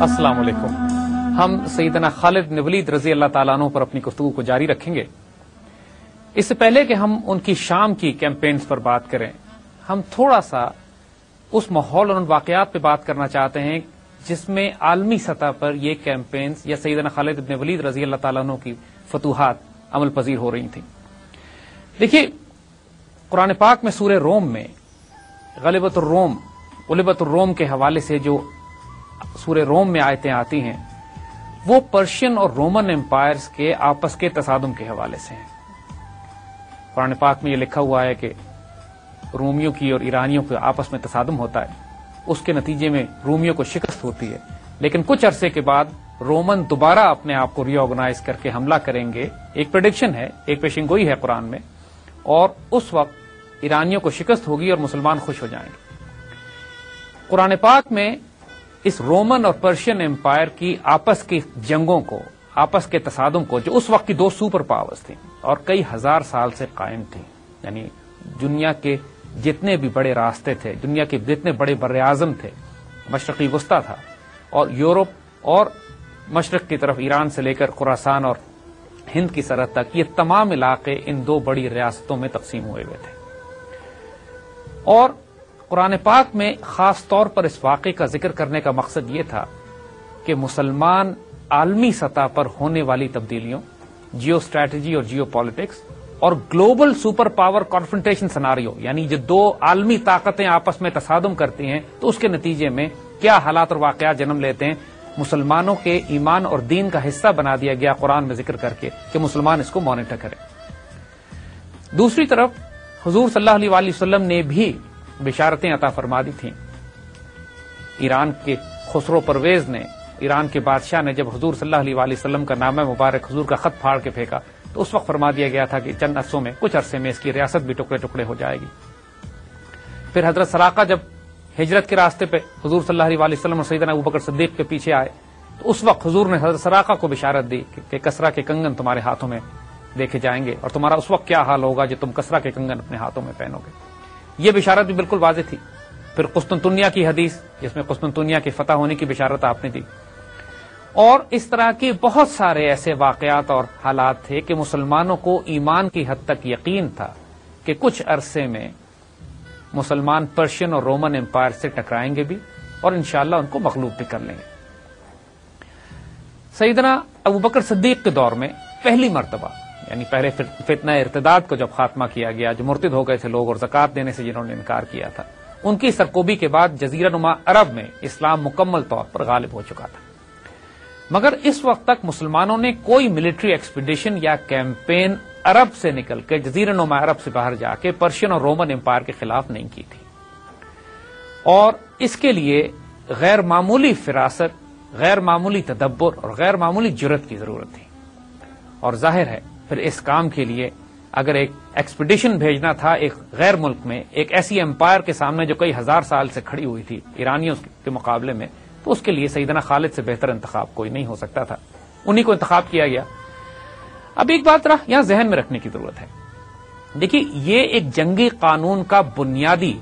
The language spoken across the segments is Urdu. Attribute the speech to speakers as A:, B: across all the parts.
A: السلام علیکم. ہم سیدنا خالد بن ولید رضی اللہ تعالیٰ عنہ پر اپنی گفتگو کو جاری رکھیں گے. اس سے پہلے کہ ہم ان کی شام کی کیمپینز پر بات کریں، ہم تھوڑا سا اس ماحول اور ان واقعات پہ بات کرنا چاہتے ہیں جس میں عالمی سطح پر یہ کیمپینز یا سیدنا خالد بن ولید رضی اللہ تعالیٰ عنہ کی فتوحات عمل پذیر ہو رہی تھیں. دیکھیے، قرآن پاک میں سورہ روم میں غلبۃ الروم کے حوالے سے جو سورہ روم میں آیتیں آتی ہیں وہ پرشین اور رومن امپائرز کے آپس کے تصادم کے حوالے سے ہیں. قرآن پاک میں یہ لکھا ہوا ہے کہ رومیوں کی اور ایرانیوں کے آپس میں تصادم ہوتا ہے، اس کے نتیجے میں رومیوں کو شکست ہوتی ہے، لیکن کچھ عرصے کے بعد رومن دوبارہ اپنے آپ کو ری آرگنائز کر کے حملہ کریں گے. ایک پریڈکشن ہے، ایک پیشن گوئی ہے قرآن میں، اور اس وقت ایرانیوں کو شکست ہوگی اور مسلمان خوش ہو جائیں گے. قرآن پاک میں اس رومن اور پرشین امپائر کی آپس کی جنگوں کو، آپس کے تصادم کو، جو اس وقت کی دو سپر پاورز تھیں اور کئی ہزار سال سے قائم تھیں، یعنی دنیا کے جتنے بھی بڑے راستے تھے، دنیا کے جتنے بڑے بر اعظم تھے، مشرقی وسطی تھا اور یورپ اور مشرق کی طرف ایران سے لے کر خراسان اور ہند کی سرحد تک، یہ تمام علاقے ان دو بڑی ریاستوں میں تقسیم ہوئے ہوئے تھے. اور قرآن پاک میں خاص طور پر اس واقعے کا ذکر کرنے کا مقصد یہ تھا کہ مسلمان عالمی سطح پر ہونے والی تبدیلیوں، جیو اسٹریٹجی اور جیو پالیٹکس اور global super power confrontation scenario, یعنی جو دو عالمی طاقتیں آپس میں تصادم کرتی ہیں تو اس کے نتیجے میں کیا حالات اور واقعات جنم لیتے ہیں، مسلمانوں کے ایمان اور دین کا حصہ بنا دیا گیا قرآن میں ذکر کر کے کہ مسلمان اس کو مانیٹر کریں. دوسری طرف حضور صلی اللہ علیہ وسلم نے بھی بشارتیں عطا فرما دی تھیں. ایران کے خسرو پرویز نے، ایران کے بادشاہ نے جب حضور صلی اللہ علیہ وسلم کا نامہ مبارک حضور کا خط پھاڑ کے پھینکا تو اس وقت فرما دیا گیا تھا کہ چند عرصوں میں، کچھ عرصے میں اس کی ریاست بھی ٹکڑے ٹکڑے ہو جائے گی. پھر حضرت سراقہ جب ہجرت کے راستے پہ حضور صلی اللہ علیہ وسلم اور سیدنا ابوبکر صدیق کے پیچھے آئے تو اس وقت حضور نے حضرت سراقہ کو بشارت دی کہ کسرا کے کنگن تمہارے ہاتھوں میں دیکھے جائیں گے اور تمہارا اس وقت کیا حال ہوگا جو تم کسرا کے کنگن اپنے ہاتھوں میں پہنو گے. یہ بشارت بھی بالکل واضح تھی. پھر قسطنطنیہ کی حدیث جس میں قسطنطنیہ کی فتح ہونے کی بشارت آپ نے دی. اور اس طرح کے بہت سارے ایسے واقعات اور حالات تھے کہ مسلمانوں کو ایمان کی حد تک یقین تھا کہ کچھ عرصے میں مسلمان پرشین اور رومن امپائر سے ٹکرائیں گے بھی اور انشاءاللہ ان کو مغلوب بھی کر لیں گے. سیدنا ابوبکر صدیق کے دور میں پہلی مرتبہ، یعنی پہلے فتنہ ارتداد کو جب خاتمہ کیا گیا، جو مرتد ہو گئے تھے لوگ اور زکوٰۃ دینے سے جنہوں نے انکار کیا تھا، ان کی سرکوبی کے بعد جزیرہ نما عرب میں اسلام مکمل طور پر غالب ہو چکا تھا. مگر اس وقت تک مسلمانوں نے کوئی ملٹری ایکسپیڈیشن یا کیمپین عرب سے نکل کے جزیرہ نما عرب سے باہر جا کے پرشین اور رومن امپائر کے خلاف نہیں کی تھی. اور اس کے لیے غیر معمولی فراست، غیر معمولی تدبر اور غیر معمولی جرأت کی ضرورت تھی. اور ظاہر ہے پھر اس کام کے لیے اگر ایک ایکسپیڈیشن بھیجنا تھا ایک غیر ملک میں، ایک ایسی امپائر کے سامنے جو کئی ہزار سال سے کھڑی ہوئی تھی ایرانیوں کے مقابلے میں، تو اس کے لیے سیدنا خالد سے بہتر انتخاب کوئی نہیں ہو سکتا تھا. انہی کو انتخاب کیا گیا. اب ایک بات یہاں ذہن میں رکھنے کی ضرورت ہے. دیکھیے، یہ ایک جنگی قانون کا بنیادی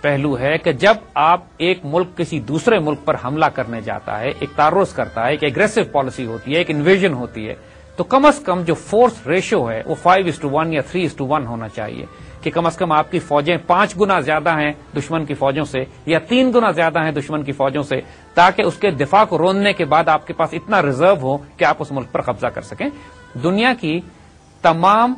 A: پہلو ہے کہ جب آپ ایک ملک کسی دوسرے ملک پر حملہ کرنے جاتا ہے، ایک تعرض کرتا ہے، ایک ایگریسو پالیسی ہوتی ہے، ایک انویژن ہوتی ہے، تو کم از کم جو فورس ریشو ہے وہ 5:1 یا 3:1 ہونا چاہیے کہ کم از کم آپ کی فوجیں 5 گنا زیادہ ہیں دشمن کی فوجوں سے یا 3 گنا زیادہ ہیں دشمن کی فوجوں سے، تاکہ اس کے دفاع کو روندنے کے بعد آپ کے پاس اتنا ریزرو ہو کہ آپ اس ملک پر قبضہ کر سکیں. دنیا کی تمام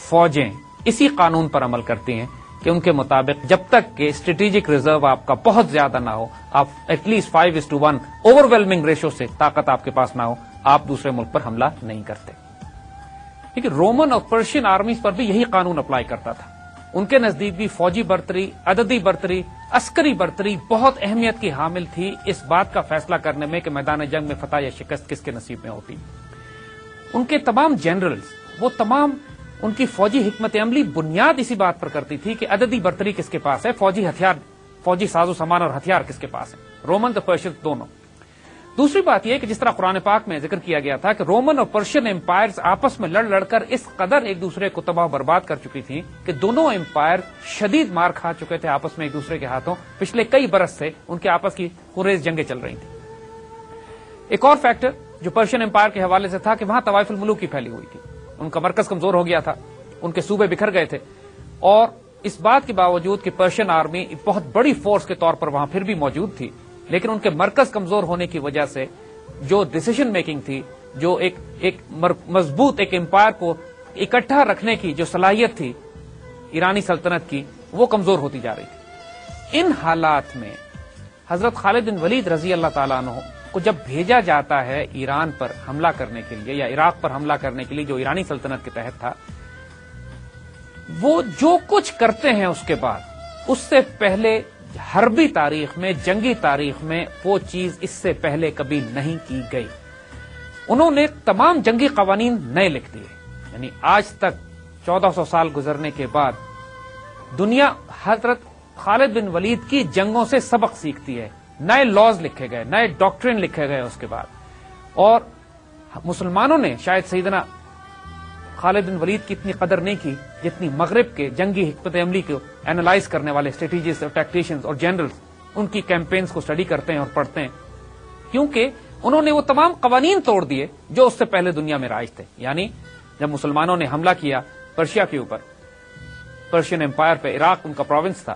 A: فوجیں اسی قانون پر عمل کرتی ہیں کہ ان کے مطابق جب تک کہ اسٹریٹجک ریزرو آپ کا بہت زیادہ نہ ہو، آپ at least 5:1 overwhelming ratio سے طاقت آپ کے پاس نہ ہو، آپ دوسرے ملک پر حملہ نہیں کرتے. لیکن رومن اور پرشین آرمیز پر بھی یہی قانون اپلائی کرتا تھا. ان کے نزدیک بھی فوجی برتری، عددی برتری، عسکری برتری بہت اہمیت کی حامل تھی اس بات کا فیصلہ کرنے میں کہ میدان جنگ میں فتح یا شکست کس کے نصیب میں ہوتی. ان کے تمام جنرلز، وہ تمام ان کی فوجی حکمت عملی بنیاد اسی بات پر کرتی تھی کہ عددی برتری کس کے پاس ہے، فوجی ہتھیار، فوجی ساز و سامان اور ہتھیار کس کے پاس ہے، رومن اور پرشین دونوں. دوسری بات یہ کہ جس طرح قرآن پاک میں ذکر کیا گیا تھا کہ رومن اور پرشین امپائرز آپس میں لڑ کر اس قدر ایک دوسرے کو تباہ و برباد کر چکی تھیں کہ دونوں امپائر شدید مار کھا چکے تھے آپس میں ایک دوسرے کے ہاتھوں. پچھلے کئی برس سے ان کے آپس کی خونریز جنگیں چل رہی تھیں. ایک اور فیکٹر جو پرشین امپائر کے حوالے سے تھا کہ وہاں طوائف الملوک کی پھیلی ہوئی تھی، ان کا مرکز کمزور ہو گیا تھا، ان کے صوبے بکھر گئے تھے، اور اس بات کے باوجود کہ پرشین آرمی بہت بڑی فورس کے طور پر وہاں پھر بھی موجود تھی، لیکن ان کے مرکز کمزور ہونے کی وجہ سے جو ڈیسیژن میکنگ تھی، جو ایک مضبوط ایک امپائر کو اکٹھا رکھنے کی جو صلاحیت تھی ایرانی سلطنت کی، وہ کمزور ہوتی جا رہی تھی۔ ان حالات میں حضرت خالد بن ولید رضی اللہ تعالیٰ عنہ کو جب بھیجا جاتا ہے ایران پر حملہ کرنے کے لیے یا عراق پر حملہ کرنے کے لیے جو ایرانی سلطنت کے تحت تھا، وہ جو کچھ کرتے ہیں اس کے بعد، اس سے پہلے حربی تاریخ میں، جنگی تاریخ میں وہ چیز اس سے پہلے کبھی نہیں کی گئی۔ انہوں نے تمام جنگی قوانین نئے لکھ دیے، یعنی آج تک 1400 سال گزرنے کے بعد دنیا حضرت خالد بن ولید کی جنگوں سے سبق سیکھتی ہے، نئے لاز لکھے گئے، نئے ڈاکٹرن لکھے گئے اس کے بعد، اور مسلمانوں نے شاید سیدنا خالد بن ولید کی اتنی قدر نہیں کی جتنی مغرب کے جنگی حکمت عملی کو اینالائز کرنے والے اسٹریٹجسٹ اور ٹیکٹیشینز اور جنرلز ان کی کیمپینز کو اسٹڈی کرتے ہیں اور پڑھتے ہیں، کیونکہ انہوں نے وہ تمام قوانین توڑ دیے جو اس سے پہلے دنیا میں رائج تھے۔ یعنی جب مسلمانوں نے حملہ کیا پرشیا کے اوپر، پرشین امپائر پہ، عراق ان کا پروونس تھا،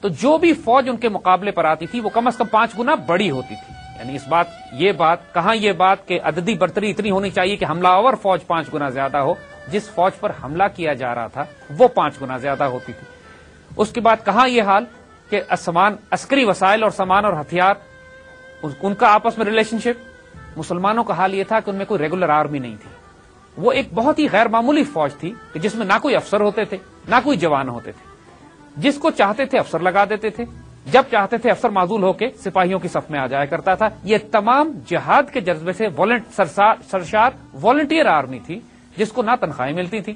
A: تو جو بھی فوج ان کے مقابلے پر آتی تھی وہ کم از کم 5 گنا بڑی ہوتی تھی۔ یعنی یہ بات کہ عددی برتری اتنی ہونی چاہیے کہ حملہ آور فوج 5 گنا زیادہ ہو، جس فوج پر حملہ کیا جا رہا تھا وہ 5 گنا زیادہ ہوتی تھی۔ اس کے بعد کہاں یہ حال کہ عسکری وسائل اور سامان اور ہتھیار ان کا آپس میں ریلیشن شپ، مسلمانوں کا حال یہ تھا کہ ان میں کوئی ریگولر آرمی نہیں تھی، وہ ایک بہت ہی غیر معمولی فوج تھی کہ جس میں نہ کوئی افسر ہوتے تھے نہ کوئی جوان ہوتے تھے، جس کو چاہتے تھے افسر لگا دیتے تھے، جب چاہتے تھے افسر معزول ہو کے سپاہیوں کی صف میں آ جایا کرتا تھا۔ یہ تمام جہاد کے جذبے سے سرشار والنٹیئر آرمی تھی، جس کو نہ تنخواہیں ملتی تھی،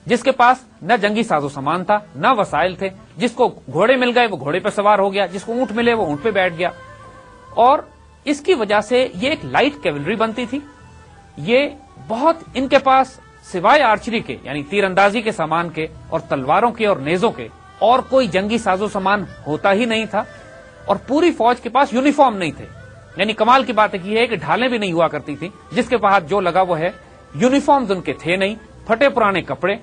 A: جس کے پاس نہ جنگی ساز و سامان تھا نہ وسائل تھے، جس کو گھوڑے مل گئے وہ گھوڑے پہ سوار ہو گیا، جس کو اونٹ ملے وہ اونٹ پہ بیٹھ گیا، اور اس کی وجہ سے یہ ایک لائٹ کیولری بنتی تھی۔ یہ بہت ان کے پاس سوائے آرچری کے یعنی تیر اندازی کے سامان کے اور تلواروں کے اور نیزوں کے اور کوئی جنگی ساز و سامان ہوتا ہی نہیں تھا، اور پوری فوج کے پاس یونیفارم نہیں تھے۔ یعنی کمال کی بات یہ ہے کہ ڈھالیں بھی نہیں ہوا کرتی تھی، جس کے پاس جو لگا وہ ہے، یونیفارمز ان کے تھے نہیں، پھٹے پرانے کپڑے،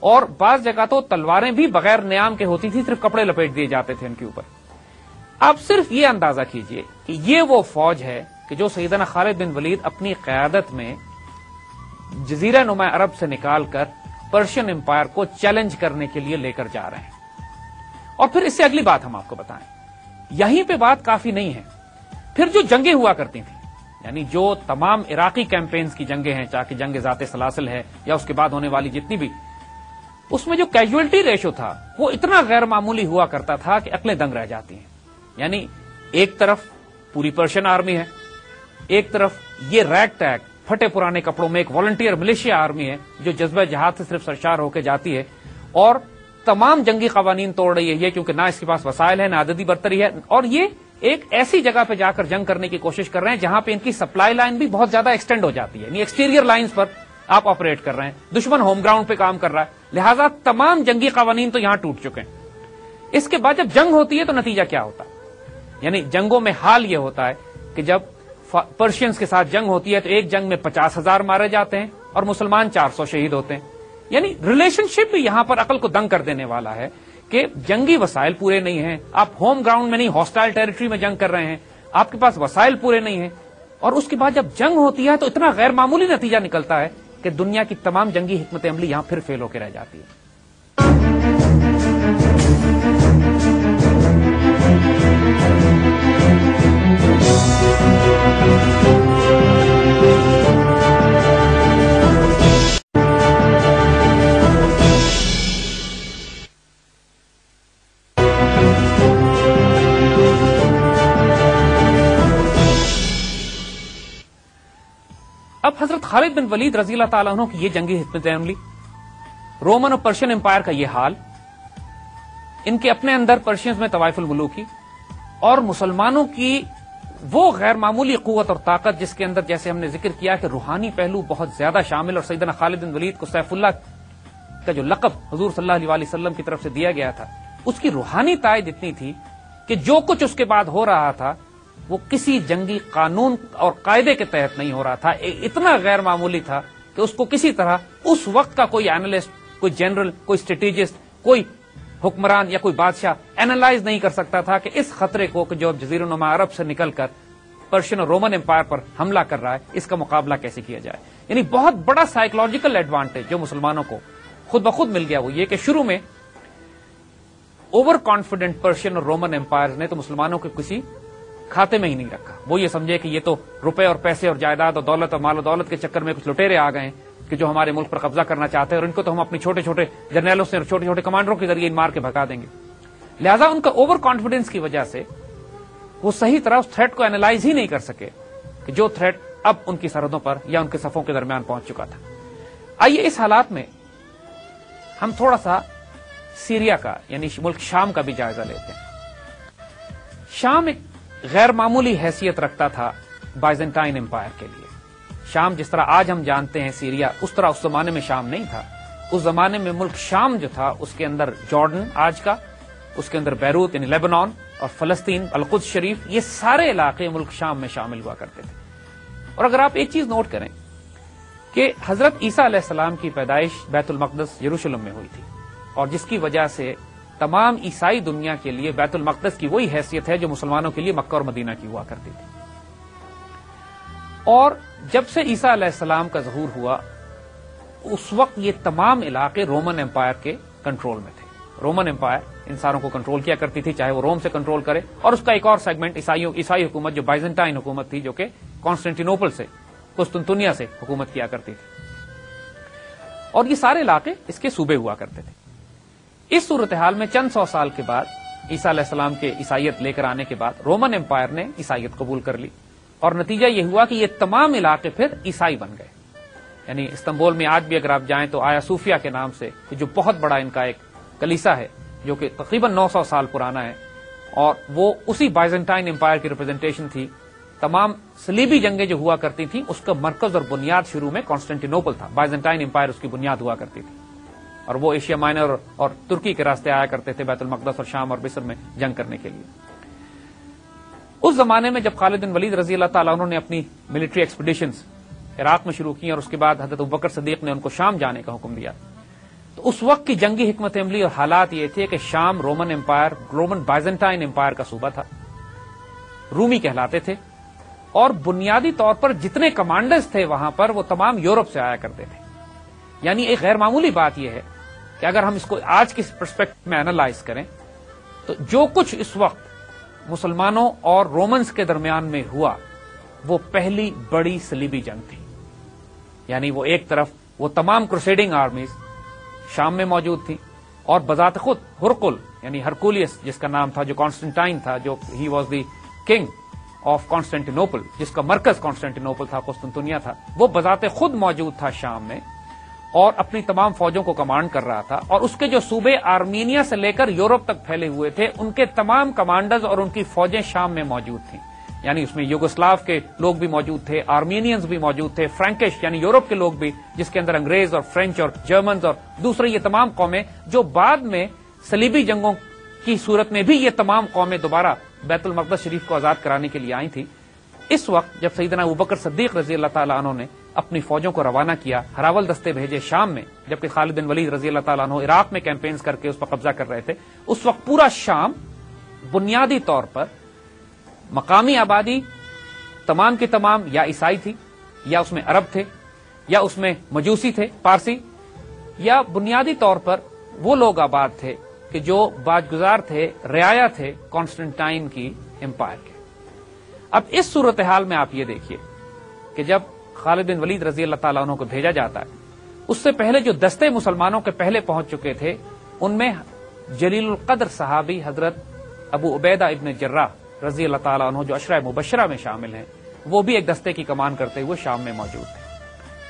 A: اور بعض جگہ تو تلواریں بھی بغیر نیام کے ہوتی تھی، صرف کپڑے لپیٹ دیے جاتے تھے ان کے اوپر۔ آپ صرف یہ اندازہ کیجئے کہ یہ وہ فوج ہے کہ جو سیدنا خالد بن ولید اپنی قیادت میں جزیرہ نما عرب سے نکال کر پرشین امپائر کو چیلنج کرنے کے لیے لے کر جا رہے ہیں۔ اور پھر اس سے اگلی بات ہم آپ کو بتائیں، یہیں پہ بات کافی نہیں ہے، پھر جو جنگیں ہوا کرتی تھیں، یعنی جو تمام عراقی کیمپینز کی جنگیں ہیں، چاہے جنگ ذات سلاسل ہے یا اس کے بعد ہونے والی جتنی بھی، اس میں جو کیجوئلٹی ریشو تھا وہ اتنا غیر معمولی ہوا کرتا تھا کہ عقلیں دنگ رہ جاتی ہیں۔ یعنی ایک طرف پوری پرشین آرمی ہے، ایک طرف یہ ریگ ٹیگ پھٹے پرانے کپڑوں میں ایک والنٹیئر ملیشیا آرمی ہے جو جذبہ جہاد سے صرف سرشار ہو کے جاتی ہے اور تمام جنگی قوانین توڑ رہی ہے، یہ کیونکہ نہ اس کے پاس وسائل ہے نہ عددی برتری ہے، اور یہ ایک ایسی جگہ پہ جا کر جنگ کرنے کی کوشش کر رہے ہیں جہاں پہ ان کی سپلائی لائن بھی بہت زیادہ ایکسٹینڈ ہو جاتی ہے، یعنی ایکسٹیریئر لائنز پر آپ آپریٹ کر رہے ہیں، دشمن ہوم گراؤنڈ پہ کام کر رہا ہے، لہذا تمام جنگی قوانین تو یہاں ٹوٹ چکے ہیں۔ اس کے بعد جب جنگ ہوتی ہے تو نتیجہ کیا ہوتا ہے؟ یعنی جنگوں میں حال یہ ہوتا ہے کہ جب پرشینز کے ساتھ جنگ ہوتی ہے تو ایک جنگ میں 50,000 مارے جاتے ہیں اور مسلمان 400 شہید ہوتے ہیں۔ یعنی ریلیشن شپ بھی یہاں پر عقل کو دنگ کر دینے والا ہے کہ جنگی وسائل پورے نہیں ہیں، آپ ہوم گراؤنڈ میں نہیں ہاسٹائل ٹیریٹری میں جنگ کر رہے ہیں، آپ کے پاس وسائل پورے نہیں ہیں، اور اس کے بعد جب جنگ ہوتی ہے تو اتنا غیر معمولی نتیجہ نکلتا ہے کہ دنیا کی تمام جنگی حکمت عملی یہاں پھر فیل ہو کے رہ جاتی ہے۔ اب حضرت خالد بن ولید رضی اللہ تعالیٰ عنہ کی یہ جنگی حکمت عملی، رومن اور پرشین امپائر کا یہ حال، ان کے اپنے اندر پرشینز میں طوائف الملوکی اور مسلمانوں کی وہ غیر معمولی قوت اور طاقت جس کے اندر جیسے ہم نے ذکر کیا کہ روحانی پہلو بہت زیادہ شامل، اور سیدنا خالد بن ولید کو سیف اللہ کا جو لقب حضور صلی اللہ علیہ وسلم کی طرف سے دیا گیا تھا، اس کی روحانی تائید اتنی تھی کہ جو کچھ اس کے بعد ہو رہا تھا وہ کسی جنگی قانون اور قاعدے کے تحت نہیں ہو رہا تھا، اتنا غیر معمولی تھا کہ اس کو کسی طرح اس وقت کا کوئی اینالسٹ، کوئی جنرل، کوئی اسٹریٹجسٹ، کوئی حکمران یا کوئی بادشاہ اینالائز نہیں کر سکتا تھا کہ اس خطرے کو کہ جو جزیرہ نما عرب سے نکل کر پرشین اور رومن امپائر پر حملہ کر رہا ہے، اس کا مقابلہ کیسے کیا جائے۔ یعنی بہت بڑا سائیکولوجیکل ایڈوانٹیج جو مسلمانوں کو خود بخود مل گیا وہ یہ کہ شروع میں اوور کانفیڈنٹ پرشین اور رومن امپائر نے تو مسلمانوں کے کسی کھاتے میں ہی نہیں رکھا۔ وہ یہ سمجھے کہ یہ تو روپے اور پیسے اور جائیداد اور دولت اور مال و دولت کے چکر میں کچھ لٹیرے آ گئے ہیں کہ جو ہمارے ملک پر قبضہ کرنا چاہتے ہیں، اور ان کو تو ہم اپنی چھوٹے چھوٹے جرنیلوں سے اور چھوٹے چھوٹے کمانڈروں کے ذریعے مار کے بھگا دیں گے۔ لہذا ان کا اوور کانفیڈنس کی وجہ سے وہ صحیح طرح اس تھریٹ کو اینالائز ہی نہیں کر سکے کہ جو تھریٹ اب ان کی سرحدوں پر یا ان کے صفوں کے درمیان پہنچ چکا تھا۔ آئیے اس حالات میں ہم تھوڑا سا سیریا کا یعنی ملک شام کا بھی جائزہ لیتے ہیں۔ شام ایک غیر معمولی حیثیت رکھتا تھا بائزنٹائن امپائر کے لیے۔ شام جس طرح آج ہم جانتے ہیں سیریا، اس طرح اس زمانے میں شام نہیں تھا۔ اس زمانے میں ملک شام جو تھا اس کے اندر جارڈن آج کا، اس کے اندر بیروت یعنی لیبنان اور فلسطین، القدس شریف، یہ سارے علاقے ملک شام میں شامل ہوا کرتے تھے۔ اور اگر آپ ایک چیز نوٹ کریں کہ حضرت عیسیٰ علیہ السلام کی پیدائش بیت المقدس یروشلم میں ہوئی تھی، اور جس کی وجہ سے تمام عیسائی دنیا کے لیے بیت المقدس کی وہی حیثیت ہے جو مسلمانوں کے لیے مکہ اور مدینہ کی ہوا کرتی تھی۔ اور جب سے عیسیٰ علیہ السلام کا ظہور ہوا اس وقت یہ تمام علاقے رومن امپائر کے کنٹرول میں تھے۔ رومن امپائر ان ساروں کو کنٹرول کیا کرتی تھی، چاہے وہ روم سے کنٹرول کرے، اور اس کا ایک اور سیگمنٹ عیسائی حکومت جو بائزنٹائن حکومت تھی، جو کہ کانسٹینٹینوپل سے، قسطنطنیہ سے حکومت کیا کرتی تھی، اور یہ سارے علاقے اس کے صوبے ہوا کرتے تھے۔ اس صورتحال میں چند سو سال کے بعد عیسیٰ علیہ السلام کے عیسائیت لے کر آنے کے بعد رومن امپائر نے عیسائیت قبول کر لی، اور نتیجہ یہ ہوا کہ یہ تمام علاقے پھر عیسائی بن گئے۔ یعنی استنبول میں آج بھی اگر آپ جائیں تو آیا صوفیہ کے نام سے جو بہت بڑا ان کا ایک کلیسا ہے جو کہ تقریباً 900 سال پرانا ہے، اور وہ اسی بائزنٹائن امپائر کی ریپرزنٹیشن تھی۔ تمام صلیبی جنگیں جو ہوا کرتی تھیں اس کا مرکز اور بنیاد شروع میں کانسٹینٹینوپل تھا، بائزنٹائن امپائر اس کی بنیاد ہوا کرتی تھی، اور وہ ایشیا مائنر اور ترکی کے راستے آیا کرتے تھے بیت المقدس اور شام اور مصر میں جنگ کرنے کے لیے۔ اس زمانے میں جب خالد بن ولید رضی اللہ تعالیٰ عنہ نے اپنی ملٹری ایکسپیڈیشنز عراق میں شروع کی اور اس کے بعد حضرت ابوبکر صدیق نے ان کو شام جانے کا حکم دیا، تو اس وقت کی جنگی حکمت عملی اور حالات یہ تھے کہ شام رومن امپائر، رومن بائزنٹائن امپائر کا صوبہ تھا، رومی کہلاتے تھے، اور بنیادی طور پر جتنے کمانڈرز تھے وہاں پر وہ تمام یورپ سے آیا کرتے تھے۔ یعنی ایک غیر معمولی بات یہ ہے کہ اگر ہم اس کو آج کی پرسپیکٹو میں اینالائز کریں تو جو کچھ اس وقت مسلمانوں اور رومنز کے درمیان میں ہوا وہ پہلی بڑی صلیبی جنگ تھی۔ یعنی وہ ایک طرف وہ تمام کروسیڈنگ آرمیز شام میں موجود تھی، اور بذات خود ہرقل یعنی ہرکولیس جس کا نام تھا، جو کانسٹنٹائن تھا، جو he was the king of Constantinople, جس کا مرکز کانسٹینٹینوپل تھا، قسطنطنیہ تھا، وہ بذات خود موجود تھا شام میں اور اپنی تمام فوجوں کو کمانڈ کر رہا تھا، اور اس کے جو صوبے آرمینیا سے لے کر یورپ تک پھیلے ہوئے تھے ان کے تمام کمانڈرز اور ان کی فوجیں شام میں موجود تھیں۔ یعنی اس میں یوگوسلاو کے لوگ بھی موجود تھے، آرمینینز بھی موجود تھے، فرینکش یعنی یورپ کے لوگ بھی، جس کے اندر انگریز اور فرینچ اور جرمنز اور دوسرے یہ تمام قومیں جو بعد میں صلیبی جنگوں کی صورت میں بھی یہ تمام قومیں دوبارہ بیت المقدس شریف کو آزاد کرانے کے لیے آئی تھیں۔ اس وقت جب سیدنا ابوبکر صدیق رضی اللہ تعالیٰ عنہ نے اپنی فوجوں کو روانہ کیا، ہراول دستے بھیجے شام میں، جبکہ خالد بن ولید رضی اللہ تعالیٰ عنہ عراق میں کیمپینز کر کے اس پر قبضہ کر رہے تھے، اس وقت پورا شام بنیادی طور پر مقامی آبادی تمام کی تمام یا عیسائی تھی، یا اس میں عرب تھے، یا اس میں مجوسی تھے پارسی، یا بنیادی طور پر وہ لوگ آباد تھے کہ جو باجگزار تھے، رعایا تھے کانسٹنٹائن کی امپائر کے۔ اب اس صورتحال میں آپ یہ دیکھیے کہ جب خالد بن ولید رضی اللہ تعالیٰ عنہ کو بھیجا جاتا ہے، اس سے پہلے جو دستے مسلمانوں کے پہلے پہنچ چکے تھے ان میں جلیل القدر صحابی حضرت ابو عبیدہ ابن جراح رضی اللہ تعالیٰ عنہ جو عشرہ مبشرہ میں شامل ہیں، وہ بھی ایک دستے کی کمان کرتے ہوئے شام میں موجود تھے۔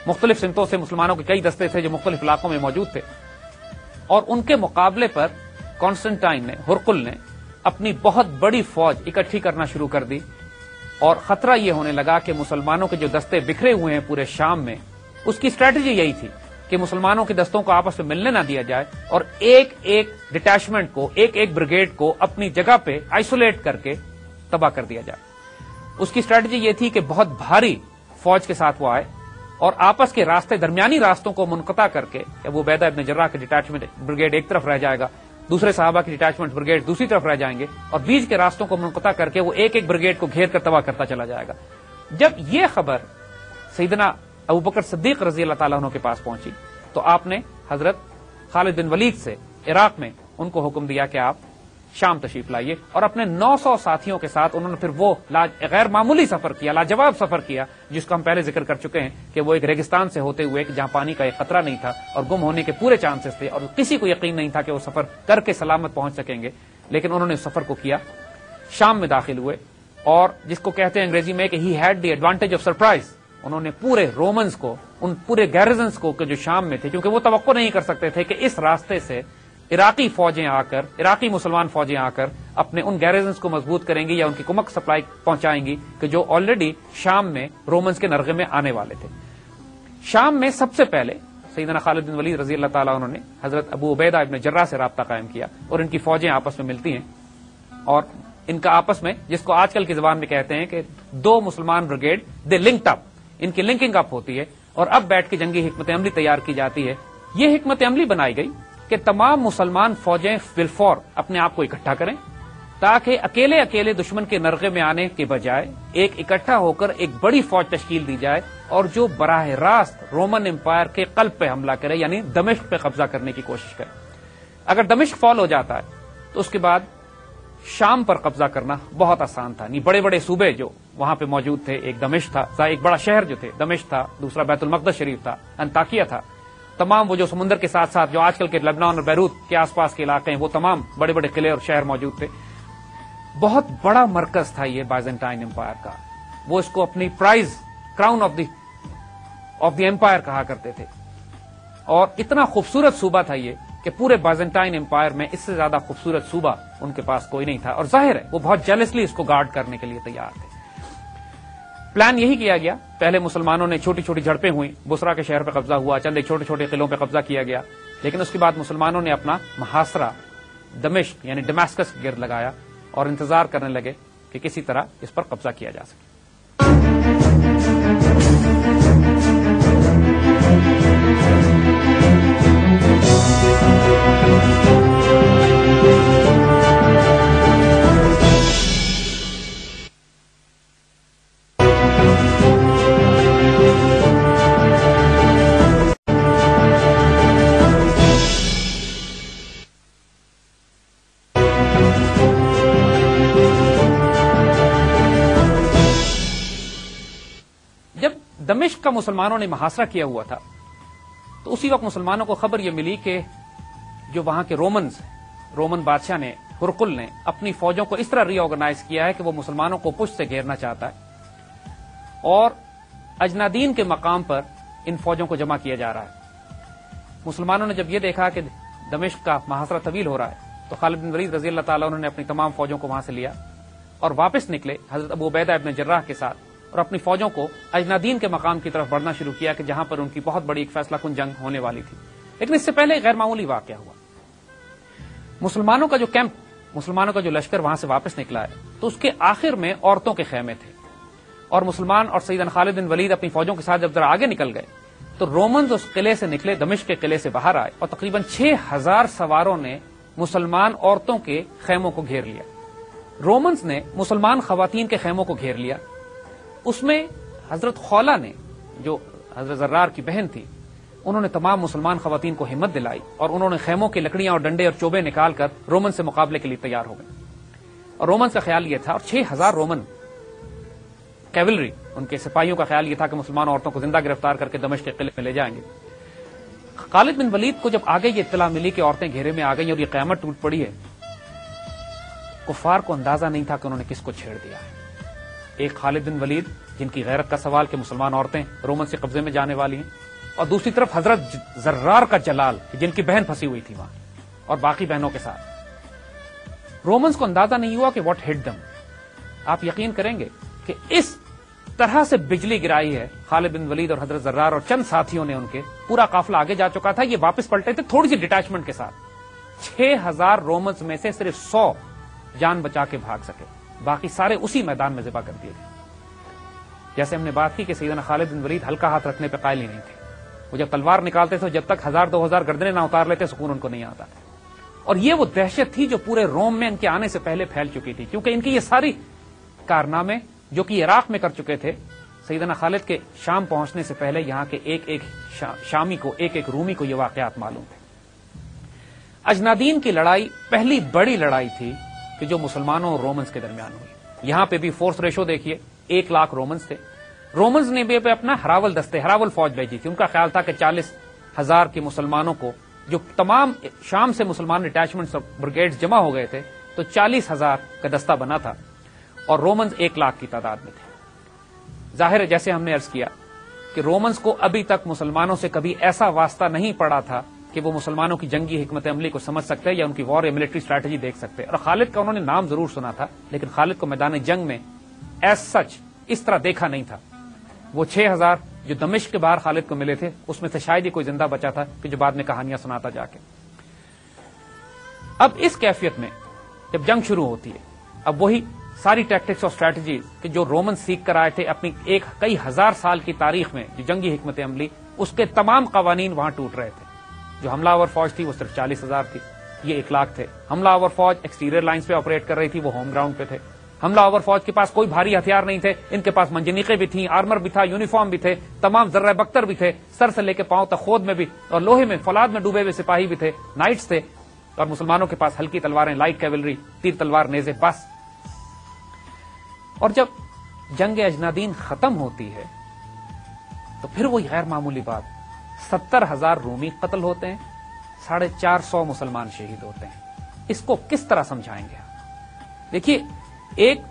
A: مختلف سمتوں سے مسلمانوں کے کئی دستے تھے جو مختلف علاقوں میں موجود تھے، اور ان کے مقابلے پر کانسٹنٹائن نے، ہرقل نے اپنی بہت بڑی فوج اکٹھی کرنا شروع کر دی، اور خطرہ یہ ہونے لگا کہ مسلمانوں کے جو دستے بکھرے ہوئے ہیں پورے شام میں، اس کی اسٹریٹجی یہی تھی کہ مسلمانوں کے دستوں کو آپس میں ملنے نہ دیا جائے، اور ایک ایک ڈٹیچمنٹ کو، ایک ایک بریگیڈ کو اپنی جگہ پہ آئسولیٹ کر کے تباہ کر دیا جائے۔ اس کی اسٹریٹجی یہ تھی کہ بہت بھاری فوج کے ساتھ وہ آئے اور آپس کے راستے درمیانی راستوں کو منقطع کر کے ابو عبیدہ ابن جراح کے ڈیٹیچمنٹ بریگیڈ ایک طرف رہ جائے گا، دوسرے صحابہ کی ڈیٹیچمنٹ بریگیڈ دوسری طرف رہ جائیں گے، اور بیچ کے راستوں کو منقطع کر کے وہ ایک ایک بریگیڈ کو گھیر کر تباہ کرتا چلا جائے گا۔ جب یہ خبر سیدنا ابوبکر صدیق رضی اللہ تعالیٰ عنہ کے پاس پہنچی تو آپ نے حضرت خالد بن ولید سے عراق میں ان کو حکم دیا کہ آپ شام تشریف لائیے، اور اپنے 900 ساتھیوں کے ساتھ انہوں نے پھر وہ غیر معمولی سفر کیا، لاجواب سفر کیا، جس کو ہم پہلے ذکر کر چکے ہیں کہ وہ ایک ریگستان سے ہوتے ہوئے جہاں پانی کا ایک خطرہ نہیں تھا اور گم ہونے کے پورے چانسز تھے، اور کسی کو یقین نہیں تھا کہ وہ سفر کر کے سلامت پہنچ سکیں گے، لیکن انہوں نے اس سفر کو کیا، شام میں داخل ہوئے، اور جس کو کہتے ہیں انگریزی میں کہ he had the advantage of surprise, انہوں نے پورے رومنز کو، ان پورے گیریزنز کو کہ جو شام میں تھے، کیونکہ وہ توقع نہیں کر سکتے تھے کہ اس راستے سے عراقی فوجیں آ کر، عراقی مسلمان فوجیں آ کر اپنے ان گیریزنز کو مضبوط کریں گی یا ان کی کمک سپلائی پہنچائیں گی کہ جو آلریڈی شام میں رومنز کے نرغے میں آنے والے تھے۔ شام میں سب سے پہلے سیدنا خالد بن ولید رضی اللہ تعالیٰ عنہ نے حضرت ابو عبیدہ ابن جراح سے رابطہ قائم کیا، اور ان کی فوجیں آپس میں ملتی ہیں، اور ان کا آپس میں، جس کو آج کل کی زبان میں کہتے ہیں کہ دو مسلمان بریگیڈ دے لنکڈ اپ، ان کی لنکنگ اپ ہوتی ہے، اور اب بیٹھ کے جنگی حکمت عملی تیار کی جاتی ہے۔ یہ حکمت عملی بنائی گئی کہ تمام مسلمان فوجیں بالفور اپنے آپ کو اکٹھا کریں، تاکہ اکیلے اکیلے دشمن کے نرغے میں آنے کے بجائے ایک اکٹھا ہو کر ایک بڑی فوج تشکیل دی جائے، اور جو براہ راست رومن امپائر کے قلب پہ حملہ کرے، یعنی دمشق پہ قبضہ کرنے کی کوشش کرے۔ اگر دمشق فال ہو جاتا ہے تو اس کے بعد شام پر قبضہ کرنا بہت آسان تھا، نہیں بڑے بڑے صوبے جو وہاں پہ موجود تھے، ایک دمشق تھا، ایک بڑا شہر جو تھے دمشق تھا، دوسرا بیت المقدس شریف تھا، انطاکیہ تھا، تمام وہ جو سمندر کے ساتھ ساتھ جو آج کل کے لبنان اور بیروت کے آس پاس کے علاقے ہیں، وہ تمام بڑے بڑے قلعے اور شہر موجود تھے۔ بہت بڑا مرکز تھا یہ بائزنٹائن امپائر کا، وہ اس کو اپنی prize crown of the empire کہا کرتے تھے، اور اتنا خوبصورت صوبہ تھا یہ کہ پورے بائزنٹائن امپائر میں اس سے زیادہ خوبصورت صوبہ ان کے پاس کوئی نہیں تھا، اور ظاہر ہے وہ بہت جیلسلی اس کو گارڈ کرنے کے لیے تیار تھے۔ پلان یہی کیا گیا، پہلے مسلمانوں نے چھوٹی چھوٹی جھڑپیں ہوئی، بصرہ کے شہر پہ قبضہ ہوا، چند ایک چھوٹے چھوٹے قلعوں پہ قبضہ کیا گیا، لیکن اس کے بعد مسلمانوں نے اپنا محاصرہ دمشق یعنی ڈماسکس کے گرد لگایا اور انتظار کرنے لگے کہ کسی طرح اس پر قبضہ کیا جا سکے۔ دمشق کا مسلمانوں نے محاصرہ کیا ہوا تھا تو اسی وقت مسلمانوں کو خبر یہ ملی کہ جو وہاں کے رومن بادشاہ نے، ہرقل نے اپنی فوجوں کو اس طرح ری آرگنائز کیا ہے کہ وہ مسلمانوں کو پشت سے گھیرنا چاہتا ہے، اور اجنادین کے مقام پر ان فوجوں کو جمع کیا جا رہا ہے۔ مسلمانوں نے جب یہ دیکھا کہ دمشق کا محاصرہ طویل ہو رہا ہے تو خالد بن ولید رضی اللہ تعالیٰ عنہ نے اپنی تمام فوجوں کو وہاں سے لیا اور واپس نکلے حضرت ابو عبیدہ ابن جراح کے ساتھ، اور اپنی فوجوں کو اجنادین کے مقام کی طرف بڑھنا شروع کیا کہ جہاں پر ان کی بہت بڑی ایک فیصلہ کن جنگ ہونے والی تھی۔ لیکن اس سے پہلے ایک غیر معمولی واقعہ ہوا۔ مسلمانوں کا جو لشکر وہاں سے واپس نکلا ہے تو اس کے آخر میں عورتوں کے خیمے تھے، اور مسلمان اور سیدنا خالد بن ولید اپنی فوجوں کے ساتھ جب ذرا آگے نکل گئے تو رومنز اس قلعے سے نکلے، دمشق کے قلعے سے باہر آئے، اور تقریباً 6000 سواروں نے مسلمان عورتوں کے خیموں کو گھیر لیا۔ رومنز نے مسلمان خواتین کے خیموں کو گھیر لیا۔ اس میں حضرت خولہ نے، جو حضرت زرار کی بہن تھی، انہوں نے تمام مسلمان خواتین کو ہمت دلائی، اور انہوں نے خیموں کی لکڑیاں اور ڈنڈے اور چوبے نکال کر رومن سے مقابلے کے لیے تیار ہو گئے۔ اور رومن کا خیال یہ تھا، اور 6000 رومن کیولری، ان کے سپاہیوں کا خیال یہ تھا کہ مسلمان عورتوں کو زندہ گرفتار کر کے دمشق کے قلعے میں لے جائیں گے۔ خالد بن ولید کو جب آگے یہ اطلاع ملی کہ عورتیں گھیرے میں آ گئی اور یہ قیامت ٹوٹ پڑی ہے، کفار کو اندازہ نہیں تھا کہ انہوں نے کس کو چھیڑ دیا ہے۔ ایک خالد بن ولید جن کی غیرت کا سوال کہ مسلمان عورتیں رومن سے قبضے میں جانے والی ہیں، اور دوسری طرف حضرت زرار کا جلال جن کی بہن پھنسی ہوئی تھی وہاں اور باقی بہنوں کے ساتھ۔ رومنز کو اندازہ نہیں ہوا کہ واٹ ہٹ دم۔ آپ یقین کریں گے کہ اس طرح سے بجلی گرائی ہے خالد بن ولید اور حضرت زرار اور چند ساتھیوں نے، ان کے پورا قافلہ آگے جا چکا تھا، یہ واپس پلٹے تھے تھوڑی سی ڈیٹیچمنٹ کے ساتھ۔ 6000 رومنز میں سے صرف 100 جان بچا کے بھاگ سکے، باقی سارے اسی میدان میں ذبح کر دیے گئے۔ جیسے ہم نے بات کی کہ سیدنا خالد بن ولید ہلکا ہاتھ رکھنے پہ قائل ہی نہیں تھے. وہ جب تلوار نکالتے تھے جب تک 1000-2000 گردنیں نہ اتار لیتے سکون ان کو نہیں آتا. اور یہ وہ دہشت تھی جو پورے روم میں ان کے آنے سے پہلے پھیل چکی تھی، کیونکہ ان کی یہ ساری کارنامے جو کہ عراق میں کر چکے تھے، سیدنا خالد کے شام پہنچنے سے پہلے یہاں کے ایک ایک شامی کو، ایک ایک رومی کو یہ واقعات معلوم تھے. اجنادین کی لڑائی پہلی بڑی لڑائی تھی کہ جو مسلمانوں اور رومنز کے درمیان ہوئی. یہاں پہ بھی فورس ریشو دیکھیے، 1 لاکھ رومنز تھے. رومنز نے بھی اپنا ہراول فوج بھیجی تھی. ان کا خیال تھا کہ 40,000 کے مسلمانوں کو، جو تمام شام سے مسلمان اٹیچمنٹس اور بریگیڈز جمع ہو گئے تھے، تو 40,000 کا دستہ بنا تھا اور رومنز 1 لاکھ کی تعداد میں تھے. ظاہر ہے جیسے ہم نے عرض کیا کہ رومنز کو ابھی تک مسلمانوں سے کبھی ایسا واسطہ نہیں پڑا تھا کہ وہ مسلمانوں کی جنگی حکمت عملی کو سمجھ سکتے یا ان کی وار یا ملٹری اسٹریٹجی دیکھ سکتے. اور خالد کا انہوں نے نام ضرور سنا تھا، لیکن خالد کو میدان جنگ میں ایز سچ اس طرح دیکھا نہیں تھا. وہ 6,000 جو دمشق کے باہر خالد کو ملے تھے، اس میں سے شاید ہی کوئی زندہ بچا تھا کہ جو بعد میں کہانیاں سناتا جا کے. اب اس کیفیت میں جب جنگ شروع ہوتی ہے، اب وہی ساری ٹیکٹکس اور اسٹریٹجیز کہ جو رومن سیکھ کر آئے تھے اپنی کئی ہزار سال کی تاریخ میں جو جنگی حکمت عملی، اس کے تمام قوانین وہاں ٹوٹ رہے تھے. جو حملہ آور فوج تھی وہ صرف 40,000 تھی، یہ 1 لاکھ تھے. حملہ آور فوج ایکسٹیریئر لائنز پہ آپریٹ کر رہی تھی، وہ ہوم گراؤنڈ پہ تھے. حملہ آور فوج کے پاس کوئی بھاری ہتھیار نہیں تھے، ان کے پاس منجنیقیں بھی تھیں، آرمر بھی تھا، یونیفارم بھی تھے، تمام ذرہ بختر بھی تھے، سر سے لے کے پاؤں تک خود میں بھی اور لوہے میں فولاد میں ڈوبے ہوئے سپاہی بھی تھے، نائٹس تھے. اور مسلمانوں کے پاس ہلکی تلواریں، لائٹ کیولری، تیر تلوار، نیزے، بس. اور جب جنگ اجنادین ختم ہوتی ہے تو پھر وہی غیر معمولی بات، 70,000 رومی قتل ہوتے ہیں، 450 مسلمان شہید ہوتے ہیں. اس کو کس طرح سمجھائیں گے آپ؟ دیکھیے، ایک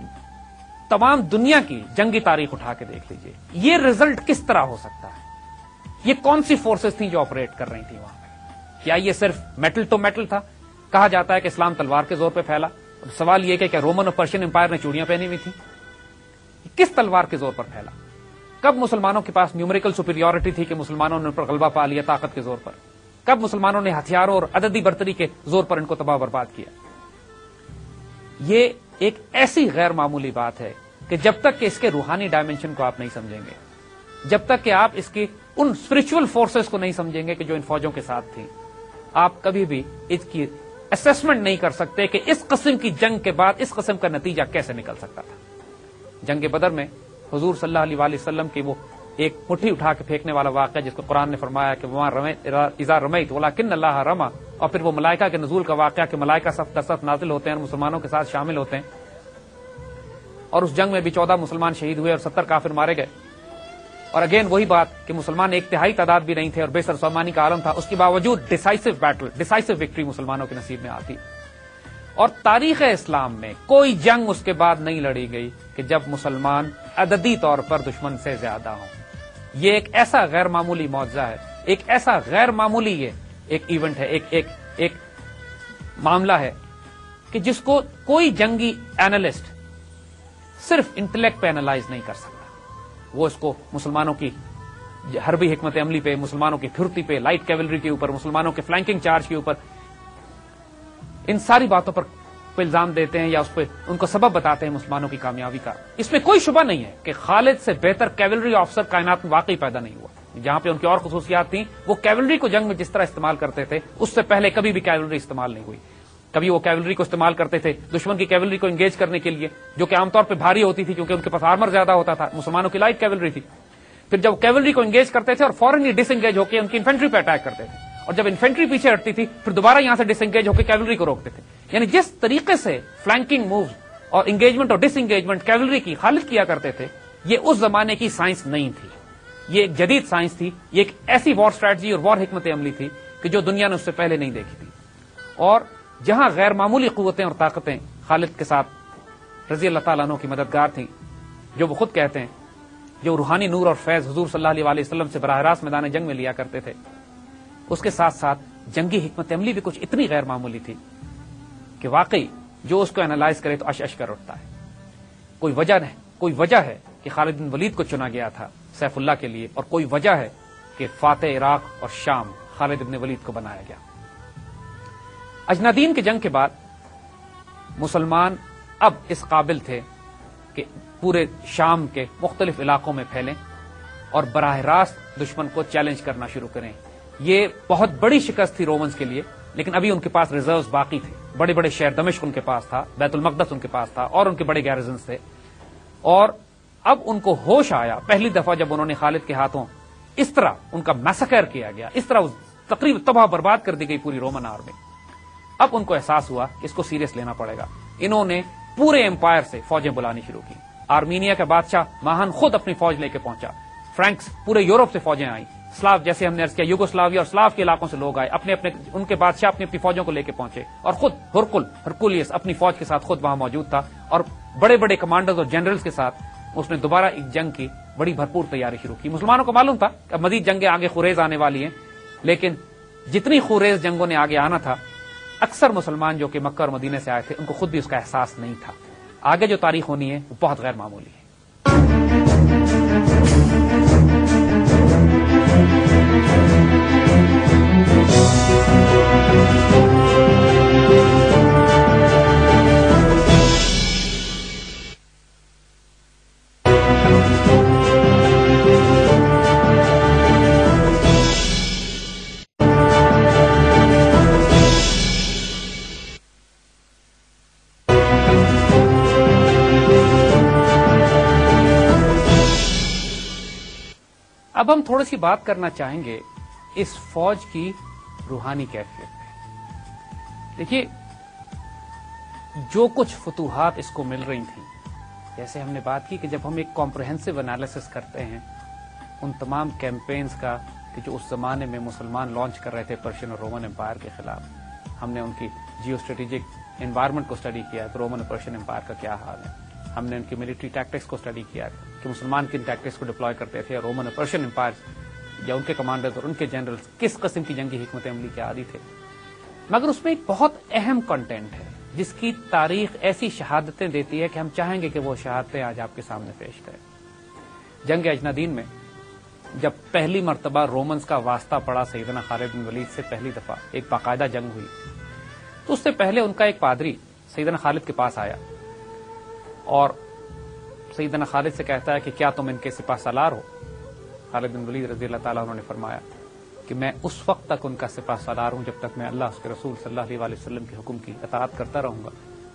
A: تمام دنیا کی جنگی تاریخ اٹھا کے دیکھ لیجئے، یہ رزلٹ کس طرح ہو سکتا ہے؟ یہ کون سی فورسز تھیں جو آپریٹ کر رہی تھیں وہاں پہ؟ کیا یہ صرف میٹل ٹو میٹل تھا؟ کہا جاتا ہے کہ اسلام تلوار کے زور پہ پھیلا. سوال یہ کہ کیا رومن اور پرشین امپائر نے چوڑیاں پہنی ہوئی تھیں؟ کس تلوار کے زور پر پھیلا؟ کب مسلمانوں کے پاس نیومریکل سپیریورٹی تھی کہ مسلمانوں نے ان پر غلبہ پا لیا طاقت کے زور پر؟ کب مسلمانوں نے ہتھیاروں اور عددی برتری کے زور پر ان کو تباہ برباد کیا؟ یہ ایک ایسی غیر معمولی بات ہے کہ جب تک کہ اس کے روحانی ڈائمنشن کو آپ نہیں سمجھیں گے، جب تک کہ آپ اس کی ان اسپرچل فورسز کو نہیں سمجھیں گے کہ جو ان فوجوں کے ساتھ تھی، آپ کبھی بھی اس کی اسیسمنٹ نہیں کر سکتے کہ اس قسم کی جنگ کے بعد اس قسم کا نتیجہ کیسے نکل سکتا تھا. جنگ بدر میں حضور صلی اللہ علیہ وسلم کی وہ ایک مٹھی اٹھا کے پھینکنے والا واقعہ جس کو قرآن نے فرمایا کہ وہاں اذا رمیت ولکن اللہ رما، اور پھر وہ ملائکہ کے نزول کا واقعہ کہ ملائکہ صف در صف نازل ہوتے ہیں اور مسلمانوں کے ساتھ شامل ہوتے ہیں. اور اس جنگ میں بھی 14 مسلمان شہید ہوئے اور 70 کافر مارے گئے. اور اگین وہی بات کہ مسلمان ایک تہائی تعداد بھی نہیں تھے اور بے سر سلمانی کا عالم تھا، اس کے باوجود ڈیسائسو بیٹل، ڈیسائسو وکٹری مسلمانوں کے نصیب میں آتی. اور تاریخ اسلام میں کوئی جنگ اس کے بعد نہیں لڑی گئی کہ جب مسلمان عددی طور پر دشمن سے زیادہ ہوں. یہ ایک ایسا غیر معمولی معجزہ ہے، ایک ایسا غیر معمولی یہ ایک ایونٹ ہے، ایک معاملہ ہے کہ جس کو کوئی جنگی اینالسٹ صرف انٹلیکٹ پہ اینالائز نہیں کر سکتا. وہ اس کو مسلمانوں کی حربی حکمت عملی پہ، مسلمانوں کی پھرتی پہ، لائٹ کیولری کے اوپر، مسلمانوں کے فلینکنگ چارج کے اوپر، ان ساری باتوں پر الزام دیتے ہیں یا اس پہ ان کو سبب بتاتے ہیں مسلمانوں کی کامیابی کا. اس میں کوئی شبہ نہیں ہے کہ خالد سے بہتر کیولری آفیسر کائنات میں واقعی پیدا نہیں ہوا. جہاں پہ ان کی اور خصوصیات تھیں، وہ کیولری کو جنگ میں جس طرح استعمال کرتے تھے اس سے پہلے کبھی بھی کیولری استعمال نہیں ہوئی. کبھی وہ کیولری کو استعمال کرتے تھے دشمن کی کیولری کو انگیج کرنے کے لیے، جو کہ عام طور پہ بھاری ہوتی تھی کیونکہ ان کے پاس آرمر زیادہ ہوتا تھا. مسلمانوں کی لائٹ کیولری تھی. پھر جب کیولری کو انگیج کرتے تھے اور فوراً ہی ڈس انگیج ہو کے ان کی انفینٹری پہ اٹیک کرتے تھے، اور جب انفینٹری پیچھے ہٹتی تھی پھر دوبارہ یہاں سے ڈس انگیج ہو کے کیولری کو روکتے تھے. یعنی جس طریقے سے فلینکنگ مووز اور انگیجمنٹ اور ڈس انگیجمنٹ کیولری کی خالد کیا کرتے تھے، یہ اس زمانے کی سائنس نہیں تھی. یہ ایک جدید سائنس تھی. یہ ایک ایسی وار اسٹریٹجی اور وار حکمت عملی تھی کہ جو دنیا نے اس سے پہلے نہیں دیکھی تھی. اور جہاں غیر معمولی قوتیں اور طاقتیں خالد کے ساتھ رضی اللہ تعالیٰ عنہ کی مددگار تھیں، جو وہ خود کہتے ہیں جو روحانی نور اور فیض حضور صلی اللہ علیہ وسلم سے براہ راست میدان جنگ میں لیا کرتے تھے، اس کے ساتھ ساتھ جنگی حکمت عملی بھی کچھ اتنی غیر معمولی تھی کہ واقعی جو اس کو اینالائز کرے تو اش کر اٹھتا ہے. کوئی وجہ ہے کہ خالد بن ولید کو چنا گیا تھا سیف اللہ کے لیے، اور کوئی وجہ ہے کہ فاتح عراق اور شام خالد بن ولید کو بنایا گیا. اجنادین کی جنگ کے بعد مسلمان اب اس قابل تھے کہ پورے شام کے مختلف علاقوں میں پھیلیں اور براہ راست دشمن کو چیلنج کرنا شروع کریں. یہ بہت بڑی شکست تھی رومنز کے لیے، لیکن ابھی ان کے پاس ریزروز باقی تھے. بڑے بڑے شہر دمشق ان کے پاس تھا، بیت المقدس ان کے پاس تھا، اور ان کے بڑے گیرزنز تھے. اور اب ان کو ہوش آیا پہلی دفعہ جب انہوں نے خالد کے ہاتھوں اس طرح ان کا میسکر کیا گیا، اس طرح تقریباً تباہ برباد کر دی گئی پوری رومن آرمی. اب ان کو احساس ہوا کہ اس کو سیریس لینا پڑے گا. انہوں نے پورے امپائر سے فوجیں بلانی شروع کی. آرمینیا کا بادشاہ ماہن خود اپنی فوج لے کے پہنچا. فرینکس پورے یورپ سے فوجیں آئیں. سلاو، جیسے ہم نے عرض کیا، یوگوسلاویا اور سلاو کے علاقوں سے لوگ آئے. ان کے بادشاہ اپنی فوجوں کو لے کے پہنچے، اور خود ہرکولیس اپنی فوج کے ساتھ خود وہاں موجود تھا، اور بڑے بڑے کمانڈرز اور جنرلز کے ساتھ اس نے دوبارہ ایک جنگ کی بڑی بھرپور تیاری شروع کی. مسلمانوں کو معلوم تھا کہ اب مزید جنگیں آگے خریز آنے والی ہیں، لیکن جتنی خریز جنگوں نے آگے آنا تھا، اکثر مسلمان جو کہ مکہ اور مدینے سے آئے تھے ان کو خود بھی اس کا احساس نہیں تھا. آگے جو تاریخ ہونی ہے وہ بہت غیر معمولی ہے. اب ہم تھوڑی سی بات کرنا چاہیں گے اس فوج کی روحانی کیفیت پہ. دیکھیے، جو کچھ فتوحات اس کو مل رہی تھیں، جیسے ہم نے بات کی کہ جب ہم ایک کمپریہنسو انالیسس کرتے ہیں ان تمام کیمپینز کا کہ جو اس زمانے میں مسلمان لانچ کر رہے تھے پرشین اور رومن امپائر کے خلاف، ہم نے ان کی جیو اسٹریٹجک انوائرمنٹ کو اسٹڈی کیا کہ رومن اور پرشین امپائر کا کیا حال ہے. ہم نے ان کی ملٹری ٹیکٹکس کو اسٹڈی کیا کہ مسلمان کن ٹیکٹکس کو ڈپلوائے کرتے تھے، اور رومن اور پرشین امپائر یا ان کے کمانڈرز اور ان کے جنرلز کس قسم کی جنگی حکمت عملی کے عادی تھے. مگر اس میں ایک بہت اہم کنٹینٹ ہے جس کی تاریخ ایسی شہادتیں دیتی ہے کہ ہم چاہیں گے کہ وہ شہادتیں آج آپ کے سامنے پیش کریں. جنگ اجنادین میں جب پہلی مرتبہ رومنز کا واسطہ پڑا سیدنا خالد بن ولید سے، پہلی دفعہ ایک باقاعدہ جنگ ہوئی، تو اس سے پہلے ان کا ایک پادری سیدنا خالد کے پاس آیا اور سیدنا خالد سے کہتا ہے کہ کیا تم ان کے سپہ سالار ہو؟ خالد بن ولید رضی اللہ تعالیٰ عنہ نے فرمایا کہ میں اس وقت تک ان کا سپہ سالار ہوں جب تک میں اللہ اس کے رسول صلی اللہ علیہ وسلم کے حکم کی اطاعت کرتا رہوں گا،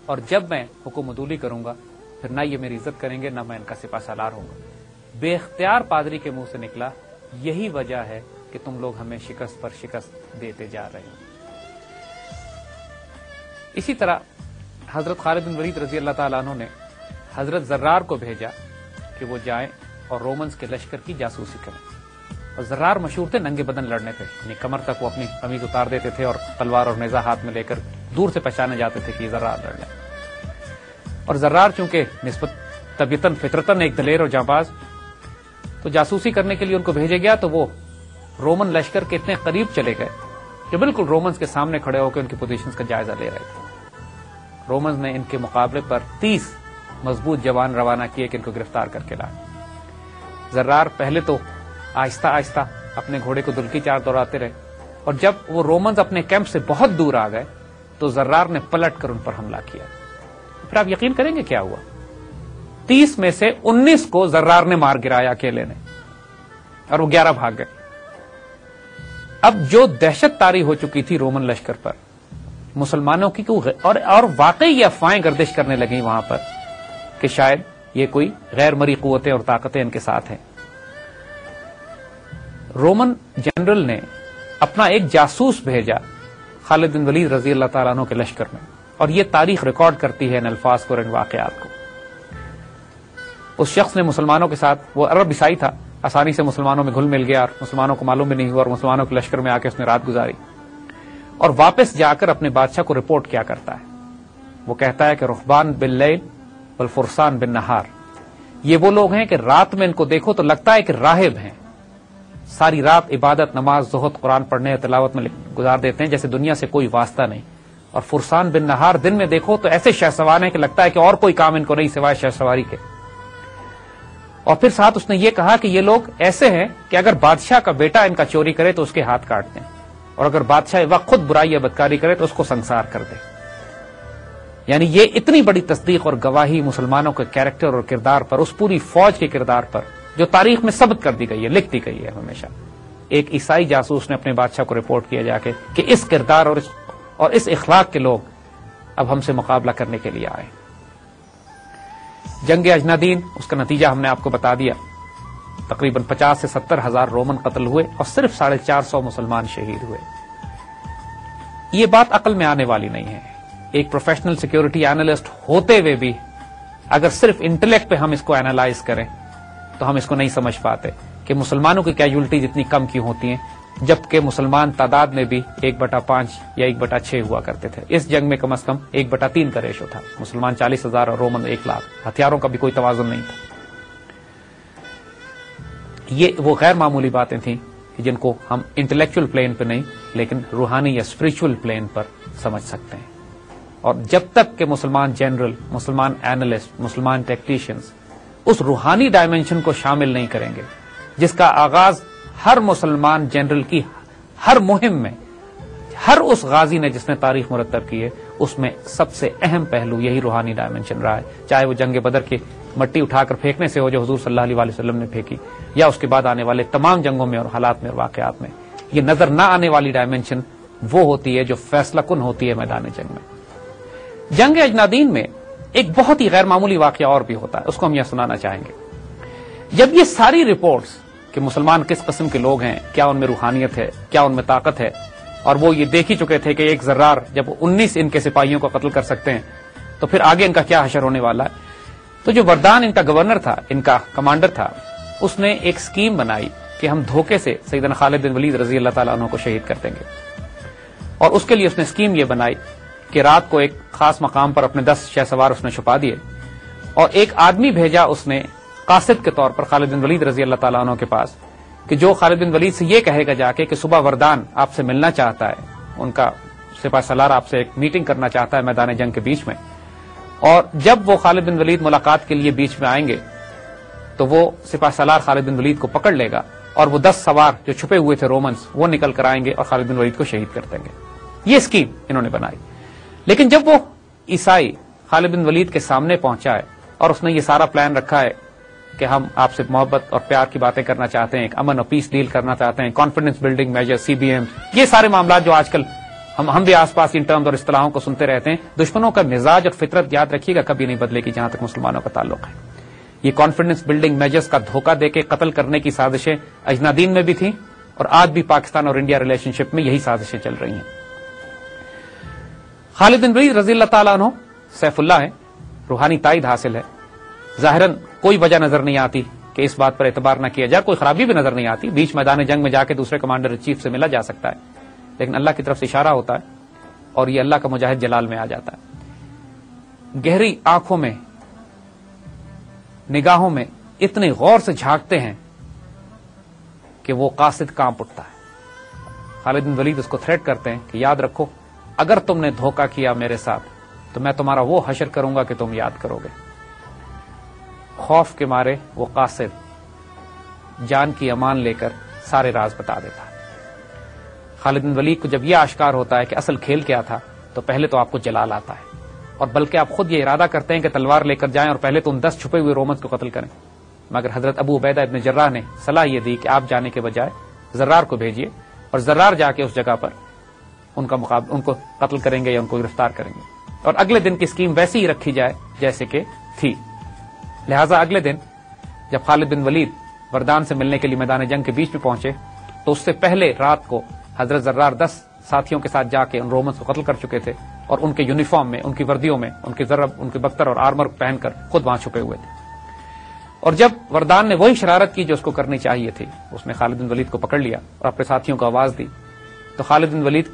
A: اور جب میں حکم عدولی کروں گا پھر نہ یہ میری عزت کریں گے نہ میں ان کا سپہ سالار ہوں گا. بے اختیار پادری کے منہ سے نکلا، یہی وجہ ہے کہ تم لوگ ہمیں شکست پر شکست دیتے جا رہے ہیں. اسی طرح حضرت خالد بن ولید رضی اللہ تعالیٰ عنہ نے حضرت زرار کو بھیجا کہ وہ جائیں اور رومنز کے لشکر کی جاسوسی کریں. اور زرار مشہور تھے ننگے بدن لڑنے پہ، یعنی کمر تک وہ اپنی قمیض اتار دیتے تھے اور تلوار اور نیزہ ہاتھ میں لے کر دور سے پہچانے جاتے تھے کہ یہ زرار لڑ رہے. اور زرار چونکہ نسبت طبیعتاً فطرتاً ایک دلیر اور جانباز، تو جاسوسی کرنے کے لیے ان کو بھیجے گیا تو وہ رومن لشکر کے اتنے قریب چلے گئے کہ بالکل رومنز کے سامنے کھڑے ہو کے ان کی پوزیشنز کا جائزہ لے رہے تھے. رومنز نے ان کے مقابلے پر 30 مضبوط جوان روانہ کیے کہ ان کو گرفتار کر کے لائے. زرار پہلے تو آہستہ آہستہ اپنے گھوڑے کو دلکی چار دوڑاتے رہے، اور جب وہ رومنز اپنے کیمپ سے بہت دور آ گئے تو زرار نے پلٹ کر ان پر حملہ کیا. پھر آپ یقین کریں گے کیا ہوا؟ 30 میں سے 19 کو زرار نے مار گرایا اکیلے نے، اور وہ 11 بھاگ گئے. اب جو دہشت طاری ہو چکی تھی رومن لشکر پر مسلمانوں کی اور واقعی یہ افواہیں گردش کرنے لگیں وہاں پر کہ شاید یہ کوئی غیر مرئی قوتیں اور طاقتیں ان کے ساتھ ہیں. رومن جنرل نے اپنا ایک جاسوس بھیجا خالد بن ولید رضی اللہ تعالیٰ عنہ کے لشکر میں، اور یہ تاریخ ریکارڈ کرتی ہے ان الفاظ کو اور ان واقعات کو. اس شخص نے مسلمانوں کے ساتھ، وہ عرب عیسائی تھا، آسانی سے مسلمانوں میں گھل مل گیا اور مسلمانوں کو معلوم بھی نہیں ہوا، اور مسلمانوں کے لشکر میں آ کے اس نے رات گزاری اور واپس جا کر اپنے بادشاہ کو رپورٹ کیا کرتا ہے. وہ کہتا ہے کہ رہبان باللیل والفرسان بالنہار، یہ وہ لوگ ہیں کہ رات میں ان کو دیکھو تو لگتا ہے کہ راہب ہیں، ساری رات عبادت، نماز، زہد، قرآن پڑھنے اور تلاوت میں گزار دیتے ہیں جیسے دنیا سے کوئی واسطہ نہیں. اور فرسان بالنہار، دن میں دیکھو تو ایسے شہ سوار ہیں کہ لگتا ہے کہ اور کوئی کام ان کو نہیں سوائے شہ سواری کے. اور پھر ساتھ اس نے یہ کہا کہ یہ لوگ ایسے ہیں کہ اگر بادشاہ کا بیٹا ان کا چوری کرے تو اس کے ہاتھ کاٹ دیں، اور اگر بادشاہ وقت خود برائی یا بدکاری کرے تو اس کو سنسار کر دے. یعنی یہ اتنی بڑی تصدیق اور گواہی مسلمانوں کے کیریکٹر اور کردار پر، اس پوری فوج کے کردار پر جو تاریخ میں ثبت کر دی گئی ہے، لکھ دی گئی ہے ہمیشہ. ایک عیسائی جاسوس نے اپنے بادشاہ کو رپورٹ کیا جا کے کہ اس کردار اور اس اخلاق کے لوگ اب ہم سے مقابلہ کرنے کے لیے آئے. جنگ اجنادین، اس کا نتیجہ ہم نے آپ کو بتا دیا. تقریباً 50 سے 70 ہزار رومن قتل ہوئے اور صرف 450 مسلمان شہید ہوئے. یہ بات عقل میں آنے والی نہیں ہے. ایک پروفیشنل سیکیورٹی اینالسٹ ہوتے ہوئے بھی اگر صرف انٹلیکٹ پہ ہم اس کو اینالائز کریں تو ہم اس کو نہیں سمجھ پاتے کہ مسلمانوں کی کیجولٹیز اتنی کم کیوں ہوتی ہیں، جبکہ مسلمان تعداد میں بھی 1/5 یا 1/6 ہوا کرتے تھے. اس جنگ میں کم از کم 1/3 کا ریشو تھا. مسلمان 40,000 اور رومن 1 لاکھ. ہتھیاروں کا بھی کوئی توازن نہیں تھا. یہ وہ غیر معمولی باتیں تھیں جن کو ہم انٹلیکچوئل پلین پہ نہیں لیکن روحانی یا اسپرچل پلین پر سمجھ سکتے ہیں. اور جب تک کہ مسلمان جنرل، مسلمان اینالسٹ، مسلمان ٹیکٹیشینز اس روحانی ڈائمینشن کو شامل نہیں کریں گے جس کا آغاز ہر مسلمان جنرل کی ہر مہم میں، ہر اس غازی نے جس نے تاریخ مرتب کی ہے، اس میں سب سے اہم پہلو یہی روحانی ڈائمینشن رہا ہے. چاہے وہ جنگ بدر کی مٹی اٹھا کر پھینکنے سے ہو جو حضور صلی اللہ علیہ وسلم نے پھینکی، یا اس کے بعد آنے والے تمام جنگوں میں اور حالات میں اور واقعات میں. یہ نظر نہ آنے والی ڈائمینشن وہ ہوتی ہے جو فیصلہ کن ہوتی ہے میدان جنگ میں. جنگ اجنادین میں ایک بہت ہی غیر معمولی واقعہ اور بھی ہوتا ہے، اس کو ہم یہاں سنانا چاہیں گے. جب یہ ساری رپورٹس کہ مسلمان کس قسم کے لوگ ہیں، کیا ان میں روحانیت ہے، کیا ان میں طاقت ہے، اور وہ یہ دیکھ ہی چکے تھے کہ ایک ذرار جب 19 ان کے سپاہیوں کو قتل کر سکتے ہیں تو پھر آگے ان کا کیا حشر ہونے والا ہے. تو جو وردان ان کا گورنر تھا، ان کا کمانڈر تھا، اس نے ایک سکیم بنائی کہ ہم دھوکے سے سیدنا خالد بن ولید رضی اللہ تعالیٰ عنہ کو شہید کر دیں گے. اور اس کے لیے اس نے سکیم یہ بنائی کہ رات کو ایک خاص مقام پر اپنے 10 شہ سوار اس نے چھپا دیے اور ایک آدمی بھیجا اس نے قاصد کے طور پر خالد بن ولید رضی اللہ تعالیٰ عنہ کے پاس کہ جو خالد بن ولید سے یہ کہے گا جا کے کہ صبح وردان آپ سے ملنا چاہتا ہے، ان کا سپاہ سالار آپ سے ایک میٹنگ کرنا چاہتا ہے میدان جنگ کے بیچ میں. اور جب وہ خالد بن ولید ملاقات کے لیے بیچ میں آئیں گے تو وہ سپاہ سالار خالد بن ولید کو پکڑ لے گا اور وہ 10 سوار جو چھپے ہوئے تھے رومنز وہ نکل کر آئیں گے اور خالد بن ولید کو شہید کر دیں گے. یہ اسکیم انہوں نے بنائی. لیکن جب وہ عیسائی خالد بن ولید کے سامنے پہنچا ہے اور اس نے یہ سارا پلان رکھا ہے کہ ہم آپ سے محبت اور پیار کی باتیں کرنا چاہتے ہیں، ایک امن اور پیس ڈیل کرنا چاہتے ہیں، کانفیڈنس بلڈنگ میجر، CBM، یہ سارے معاملات جو آج کل ہم بھی آس پاس ان ٹرمز اور اصطلاحوں کو سنتے رہتے ہیں. دشمنوں کا مزاج اور فطرت یاد رکھیے گا کبھی نہیں بدلے گی جہاں تک مسلمانوں کا تعلق ہے. یہ کانفیڈنس بلڈنگ میجرز کا دھوکہ دے کے قتل کرنے کی سازشیں اجنادین میں بھی تھیں اور آج بھی پاکستان اور انڈیا ریلیشن شپ میں یہی سازشیں چل رہی ہیں. خالد بن ولید رضی اللہ تعالیٰ عنہ سیف اللہ ہیں، روحانی تائید حاصل ہے. ظاہراً کوئی وجہ نظر نہیں آتی کہ اس بات پر اعتبار نہ کیا جائے، کوئی خرابی بھی نظر نہیں آتی. بیچ میدان جنگ میں جا کے دوسرے کمانڈر چیف سے ملا جا سکتا ہے، لیکن اللہ کی طرف سے اشارہ ہوتا ہے اور یہ اللہ کا مجاہد جلال میں آ جاتا ہے. گہری آنکھوں میں، نگاہوں میں اتنے غور سے جھانکتے ہیں کہ وہ قاصد کانپ اٹھتا ہے. خالد بن ولید اس کو تھریٹ کرتے ہیں کہ یاد رکھو اگر تم نے دھوکہ کیا میرے ساتھ تو میں تمہارا وہ حشر کروں گا کہ تم یاد کرو گے. خوف کے مارے وہ قاصد جان کی امان لے کر سارے راز بتا دیتا ہے. خالد بن ولید کو جب یہ آشکار ہوتا ہے کہ اصل کھیل کیا تھا تو پہلے تو آپ کو جلال آتا ہے اور بلکہ آپ خود یہ ارادہ کرتے ہیں کہ تلوار لے کر جائیں اور پہلے تو ان 10 چھپے ہوئے رومنز کو قتل کریں. مگر حضرت ابو عبیدہ ابن جراح نے صلاح یہ دی کہ آپ جانے کے بجائے زرار کو بھیجیے اور زرار جا کے اس جگہ پر ان کو قتل کریں گے یا ان کو گرفتار کریں گے اور اگلے دن کی اسکیم ویسی ہی رکھی جائے جیسے کہ تھی. لہٰذا اگلے دن جب خالد بن ولید وردان سے ملنے کے لیے میدان جنگ کے بیچ میں پہنچے تو اس سے پہلے رات کو حضرت زرار 10 ساتھیوں کے ساتھ جا کے ان رومنز کو قتل کر چکے تھے اور ان کے یونیفارم میں، ان کی وردیوں میں، ان کے ضرب، ان کے بختر اور آرمر پہن کر خود وہاں چھپے ہوئے تھے. اور جب وردان نے وہی شرارت کی جو اس کو کرنی چاہیے تھی، اس نے خالد بن ولید کو پکڑ لیا اور اپنے ساتھیوں کو آواز دی تو خالد بن ولید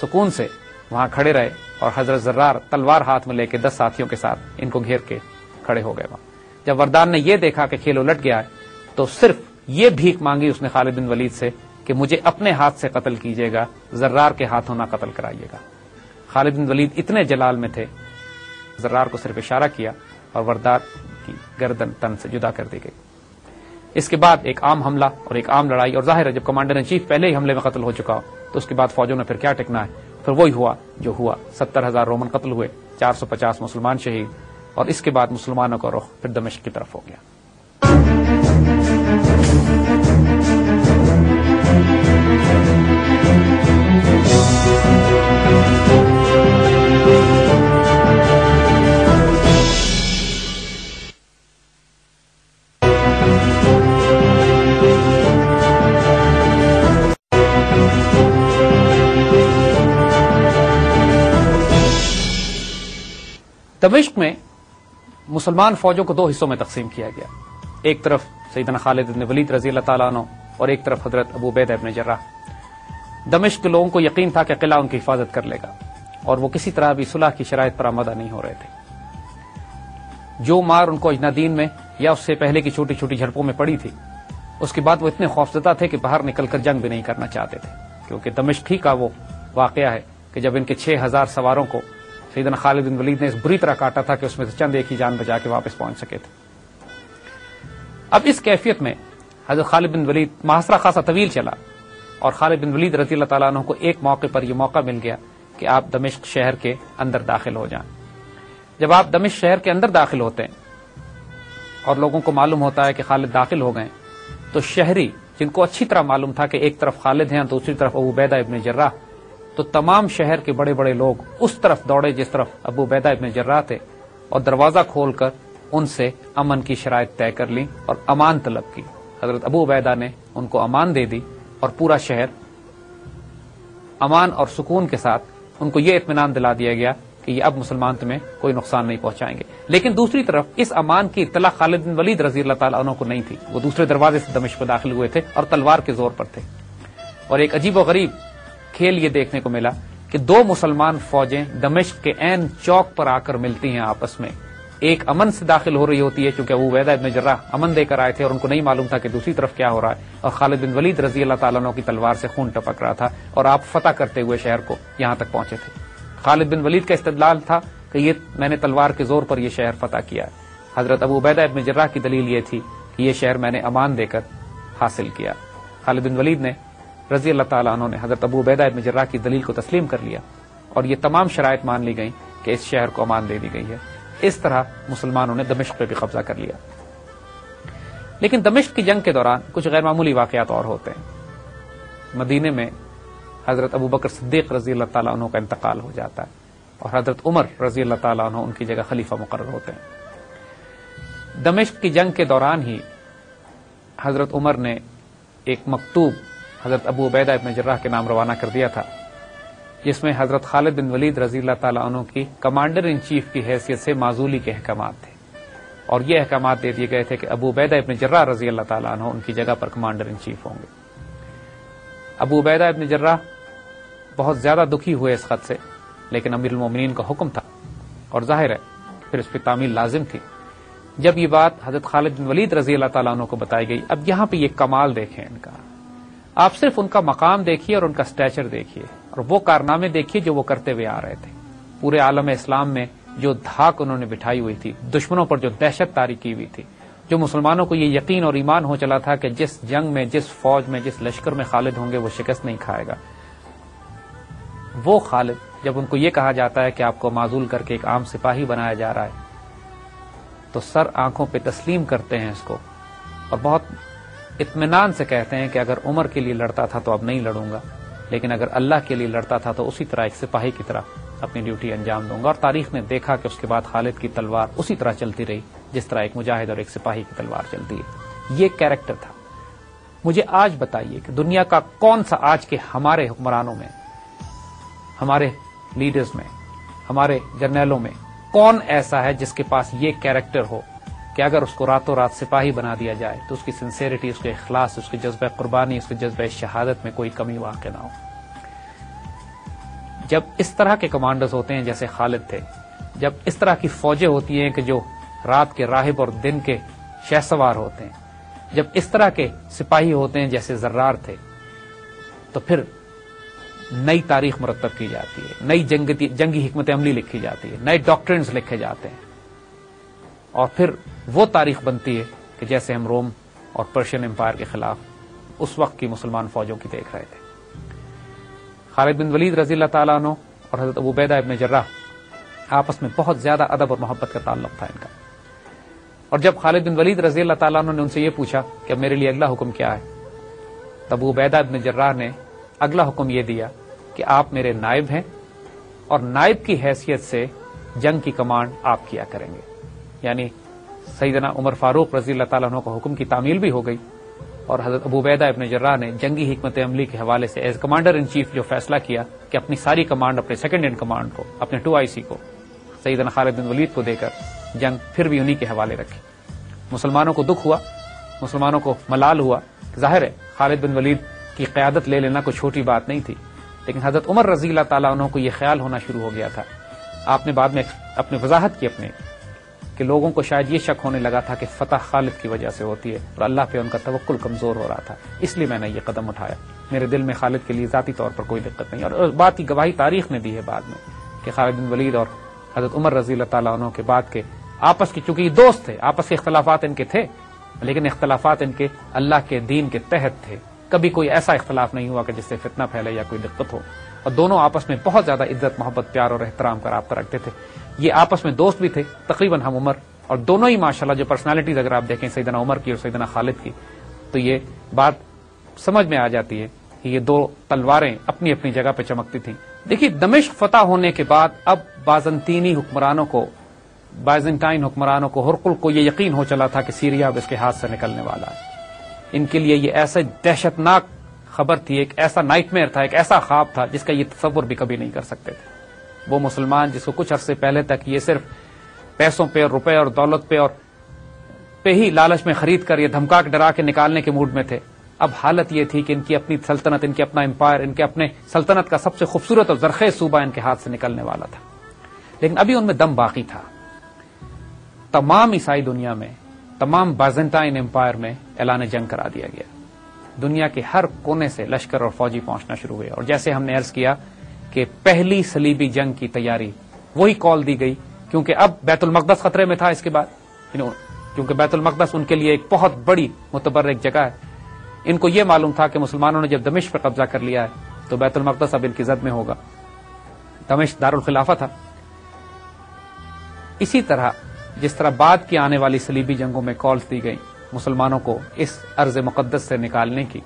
A: سکون سے وہاں کھڑے رہے اور حضرت زرار تلوار ہاتھ میں لے کے 10 ساتھیوں کے ساتھ ان کو گھیر کے کھڑے ہو گئے. وہاں جب وردان نے یہ دیکھا کہ کھیل الٹ گیا ہے تو صرف یہ بھیک مانگی اس نے خالد بن ولید سے کہ مجھے اپنے ہاتھ سے قتل کیجیے گا، زرار کے ہاتھوں نہ قتل کرائیے گا. خالد بن ولید اتنے جلال میں تھے، زرار کو صرف اشارہ کیا اور وردان کی گردن تن سے جدا کر دی گئی. اس کے بعد ایک عام حملہ اور ایک عام لڑائی، اور ظاہر ہے جب کمانڈر ان چیف پہلے ہی حملے میں قتل ہو چکا ہو تو اس کے بعد فوجوں نے پھر کیا ٹکنا ہے، پھر وہی ہوا جو ہوا. 70,000 رومن قتل ہوئے، 450 مسلمان شہید، اور اس کے بعد مسلمانوں کا رخ پھر دمشق کی طرف ہو گیا۔ دمشق میں مسلمان فوجوں کو 2 حصوں میں تقسیم کیا گیا، ایک طرف سیدنا خالد بن ولید رضی اللہ تعالیٰ عنہ اور ایک طرف حضرت ابو عبیدہ ابن جراح۔ دمشق کے لوگوں کو یقین تھا کہ قلعہ ان کی حفاظت کر لے گا، اور وہ کسی طرح بھی صلح کی شرائط پر آمادہ نہیں ہو رہے تھے۔ جو مار ان کو اجنادین میں یا اس سے پہلے کی چھوٹی چھوٹی جھڑپوں میں پڑی تھی، اس کے بعد وہ اتنے خوفزدہ تھے کہ باہر نکل کر جنگ بھی نہیں کرنا چاہتے تھے، کیونکہ دمشق ہی کا وہ واقعہ ہے کہ جب ان کے 6000 سواروں کو سیدنا خالد بن ولید نے اس بری طرح کاٹا تھا کہ اس میں سے چند ایک ہی جان بچا کے واپس پہنچ سکے تھے۔ اب اس کیفیت میں حضرت خالد بن ولید محاصرہ خاصا طویل چلا، اور خالد بن ولید رضی اللہ تعالیٰ عنہ کو ایک موقع پر یہ موقع مل گیا کہ آپ دمشق شہر کے اندر داخل ہو جائیں۔ جب آپ دمشق شہر کے اندر داخل ہوتے ہیں اور لوگوں کو معلوم ہوتا ہے کہ خالد داخل ہو گئے، تو شہری جن کو اچھی طرح معلوم تھا کہ ایک طرف خالد ہیں دوسری طرف ابو عبیدہ ابن جراح، تو تمام شہر کے بڑے بڑے لوگ اس طرف دوڑے جس طرف ابو عبیدہ ابن جراح تھے، اور دروازہ کھول کر ان سے امن کی شرائط طے کر لی اور امان طلب کی۔ حضرت ابو عبیدہ نے ان کو امان دے دی، اور پورا شہر امان اور سکون کے ساتھ ان کو یہ اطمینان دلا دیا گیا کہ یہ اب مسلمان تمہیں کوئی نقصان نہیں پہنچائیں گے۔ لیکن دوسری طرف اس امان کی اطلاع خالد بن ولید رضی اللہ تعالیٰ عنہ کو نہیں تھی، وہ دوسرے دروازے سے دمشق میں داخل ہوئے تھے اور تلوار کے زور پر تھے۔ اور ایک عجیب و غریب کھیل یہ دیکھنے کو ملا کہ 2 مسلمان فوجیں دمشق کے عین چوک پر آ کر ملتی ہیں آپس میں، ایک امن سے داخل ہو رہی ہوتی ہے کیونکہ ابو عبیدہ ابن جراح امن دے کر آئے تھے اور ان کو نہیں معلوم تھا کہ دوسری طرف کیا ہو رہا ہے، اور خالد بن ولید رضی اللہ تعالیٰ عنہ کی تلوار سے خون ٹپک رہا تھا، اور آپ فتح کرتے ہوئے شہر کو یہاں تک پہنچے تھے۔ خالد بن ولید کا استدلال تھا کہ یہ میں نے تلوار کے زور پر یہ شہر فتح کیا ہے۔ حضرت ابو عبیدہ ابن جراح کی دلیل یہ تھی کہ یہ شہر میں نے امان دے کر حاصل کیا۔ خالد بن ولید نے رضی اللہ تعالیٰ عنہ نے حضرت ابو عبیدہ ابن جراح کی دلیل کو تسلیم کر لیا، اور یہ تمام شرائط مان لی گئیں کہ اس شہر کو امان دے دی گئی ہے۔ اس طرح مسلمانوں نے دمشق پہ بھی قبضہ کر لیا۔ لیکن دمشق کی جنگ کے دوران کچھ غیر معمولی واقعات اور ہوتے ہیں۔ مدینے میں حضرت ابو بکر صدیق رضی اللہ تعالیٰ عنہ کا انتقال ہو جاتا ہے، اور حضرت عمر رضی اللہ تعالیٰ عنہ ان کی جگہ خلیفہ مقرر ہوتے ہیں۔ دمشق کی جنگ کے دوران ہی حضرت عمر نے ایک مکتوب حضرت ابو عبیدہ ابن جراح کے نام روانہ کر دیا تھا، جس میں حضرت خالد بن ولید رضی اللہ تعالیٰ عنہ کی کمانڈر ان چیف کی حیثیت سے معزولی کے احکامات تھے، اور یہ احکامات دے دیے گئے تھے کہ ابو عبیدہ ابن جراح رضی اللہ تعالیٰ عنہ ان کی جگہ پر کمانڈر ان چیف ہوں گے۔ ابو عبیدہ ابن جراح بہت زیادہ دکھی ہوئے اس خط سے، لیکن امیر المومنین کا حکم تھا، اور ظاہر ہے پھر اس پہ تعمیل لازم تھی۔ جب یہ بات حضرت خالد بن ولید رضی اللہ تعالیٰ عنہ کو بتائی گئی، اب یہاں پہ یہ کمال دیکھیں ان کا، آپ صرف ان کا مقام دیکھیے اور ان کا سٹیچر دیکھیے، اور وہ کارنامے دیکھیے جو وہ کرتے ہوئے آ رہے تھے۔ پورے عالم اسلام میں جو دھاک انہوں نے بٹھائی ہوئی تھی، دشمنوں پر جو دہشت طاری کی ہوئی تھی، جو مسلمانوں کو یہ یقین اور ایمان ہو چلا تھا کہ جس جنگ میں، جس فوج میں، جس لشکر میں خالد ہوں گے وہ شکست نہیں کھائے گا، وہ خالد جب ان کو یہ کہا جاتا ہے کہ آپ کو معزول کر کے ایک عام سپاہی بنایا جا رہا ہے، تو سر آنکھوں پہ تسلیم کرتے ہیں اس کو، اور بہت اطمینان سے کہتے ہیں کہ اگر عمر کے لیے لڑتا تھا تو اب نہیں لڑوں گا، لیکن اگر اللہ کے لیے لڑتا تھا تو اسی طرح ایک سپاہی کی طرح اپنی ڈیوٹی انجام دوں گا۔ اور تاریخ نے دیکھا کہ اس کے بعد خالد کی تلوار اسی طرح چلتی رہی جس طرح ایک مجاہد اور ایک سپاہی کی تلوار چلتی ہے۔ یہ کیریکٹر تھا۔ مجھے آج بتائیے کہ دنیا کا کون سا آج کے ہمارے حکمرانوں میں، ہمارے لیڈرز میں، ہمارے جرنیلوں میں کون ایسا ہے جس کے پاس یہ کیریکٹر ہو کہ اگر اس کو راتوں رات سپاہی بنا دیا جائے تو اس کی سنسیریٹی، اس کے اخلاص، اس کے جذبہ قربانی، اس کے جذبہ شہادت میں کوئی کمی واقع نہ ہو۔ جب اس طرح کے کمانڈرز ہوتے ہیں جیسے خالد تھے، جب اس طرح کی فوجیں ہوتی ہیں کہ جو رات کے راہب اور دن کے شہسوار ہوتے ہیں، جب اس طرح کے سپاہی ہوتے ہیں جیسے زرار تھے، تو پھر نئی تاریخ مرتب کی جاتی ہے، نئی جنگی حکمت عملی لکھی جاتی ہے، نئے ڈاکٹرنز لکھے جاتے ہیں، اور پھر وہ تاریخ بنتی ہے کہ جیسے ہم روم اور پرشین امپائر کے خلاف اس وقت کی مسلمان فوجوں کی دیکھ رہے تھے۔ خالد بن ولید رضی اللہ تعالیٰ عنہ اور حضرت ابو عبیدہ ابن جراح آپس میں بہت زیادہ ادب اور محبت کا تعلق تھا ان کا. اور جب خالد بن ولید رضی اللہ تعالیٰ عنہ نے ان سے یہ پوچھا کہ اب میرے لیے اگلا حکم کیا ہے، تب ابو عبیدہ ابن جراح نے اگلا حکم یہ دیا کہ آپ میرے نائب ہیں اور نائب کی حیثیت سے جنگ کی کمانڈ آپ کیا کریں گے. یعنی سیدنا عمر فاروق رضی اللہ تعالیٰ عنہ کو حکم کی تعمیل بھی ہو گئی، اور حضرت ابو عبیدہ ابن جراح نے جنگی حکمت عملی کے حوالے سے ایز کمانڈر ان چیف جو فیصلہ کیا کہ اپنی ساری کمانڈ اپنے سیکنڈ ان کمانڈ کو، اپنے 2IC کو سیدنا خالد بن ولید کو دے کر جنگ پھر بھی انہی کے حوالے رکھی. مسلمانوں کو دکھ ہوا، مسلمانوں کو ملال ہوا. ظاہر ہے خالد بن ولید کی قیادت لے لینا کوئی چھوٹی بات نہیں تھی، لیکن حضرت عمر رضی اللہ تعالیٰ عنہ کو یہ خیال ہونا شروع ہو گیا تھا. آپ نے بعد میں اپنے وضاحت کی اپنے کہ لوگوں کو شاید یہ شک ہونے لگا تھا کہ فتح خالد کی وجہ سے ہوتی ہے اور اللہ پہ ان کا توکل کمزور ہو رہا تھا، اس لیے میں نے یہ قدم اٹھایا. میرے دل میں خالد کے لیے ذاتی طور پر کوئی دقت نہیں، اور اس بات کی گواہی تاریخ نے دی ہے بعد میں کہ خالد بن ولید اور حضرت عمر رضی اللہ تعالیٰ عنہ کے بعد کے آپس کی، چونکہ یہ دوست تھے، آپس کے اختلافات ان کے تھے، لیکن اختلافات ان کے اللہ کے دین کے تحت تھے. کبھی کوئی ایسا اختلاف نہیں ہوا کہ جس سے فتنہ پھیلے یا کوئی دقت ہو، اور دونوں آپس میں بہت زیادہ عزت، محبت، پیار اور احترام کا رابطہ رکھتے تھے. یہ آپس میں دوست بھی تھے، تقریباً ہم عمر، اور دونوں ہی ماشاءاللہ جو پرسنالٹیز اگر آپ دیکھیں سیدنا عمر کی اور سیدنا خالد کی، تو یہ بات سمجھ میں آ جاتی ہے کہ یہ دو تلواریں اپنی اپنی جگہ پہ چمکتی تھیں. دیکھیے دمشق فتح ہونے کے بعد اب بازنطینی حکمرانوں کو، بائزنٹائن حکمرانوں کو، ہرقل کو یہ یقین ہو چلا تھا کہ سیریا اب اس کے ہاتھ سے نکلنے والا ہے. ان کے لیے یہ ایسا دہشتناک خبر تھی، ایک ایسا نائٹ میئر تھا، ایک ایسا خواب تھا جس کا یہ تصور بھی کبھی نہیں کر سکتے تھے. وہ مسلمان جس کو کچھ عرصے پہلے تک یہ صرف پیسوں پہ، روپے اور دولت پہ اور پہ ہی لالچ میں خرید کر یہ دھمکا کے ڈرا کے نکالنے کے موڈ میں تھے، اب حالت یہ تھی کہ ان کی اپنی سلطنت، ان کے اپنا امپائر، ان کے اپنے سلطنت کا سب سے خوبصورت اور زرخیز صوبہ ان کے ہاتھ سے نکلنے والا تھا. لیکن ابھی ان میں دم باقی تھا. تمام عیسائی دنیا میں، تمام بازنٹائن امپائر میں اعلان جنگ کرا دیا گیا. دنیا کے ہر کونے سے لشکر اور فوجی پہنچنا شروع ہوئے، اور جیسے ہم نے عرض کیا کہ پہلی صلیبی جنگ کی تیاری وہی کال دی گئی، کیونکہ اب بیت المقدس خطرے میں تھا. اس کے بعد کیونکہ بیت المقدس ان کے لیے ایک بہت بڑی متبرک جگہ ہے. ان کو یہ معلوم تھا کہ مسلمانوں نے جب دمشق پر قبضہ کر لیا ہے تو بیت المقدس اب ان کی زد میں ہوگا. دمشق دارالخلافہ تھا. اسی طرح جس طرح بعد کی آنے والی صلیبی جنگوں میں کالز دی گئی مسلمانوں کو اس ارض مقدس سے نکالنے کی،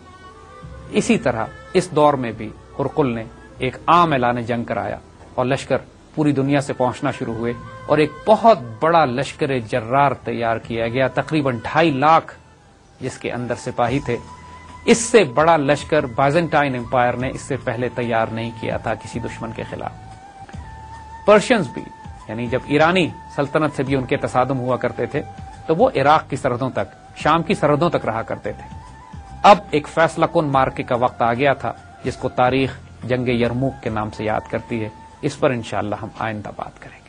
A: اسی طرح اس دور میں بھی ہرقل نے ایک عام اعلان جنگ کرایا اور لشکر پوری دنیا سے پہنچنا شروع ہوئے، اور ایک بہت بڑا لشکر جرار تیار کیا گیا، تقریباً 2.5 لاکھ جس کے اندر سپاہی تھے. اس سے بڑا لشکر بائزنٹائن امپائر نے اس سے پہلے تیار نہیں کیا تھا کسی دشمن کے خلاف. پرشینز بھی، یعنی جب ایرانی سلطنت سے بھی ان کے تصادم ہوا کرتے تھے تو وہ عراق کی سرحدوں تک، شام کی سرحدوں تک رہا کرتے تھے. اب ایک فیصلہ کن مارکے کا وقت آ گیا تھا جس کو تاریخ جنگ یرموک کے نام سے یاد کرتی ہے. اس پر انشاءاللہ ہم آئندہ بات کریں گے.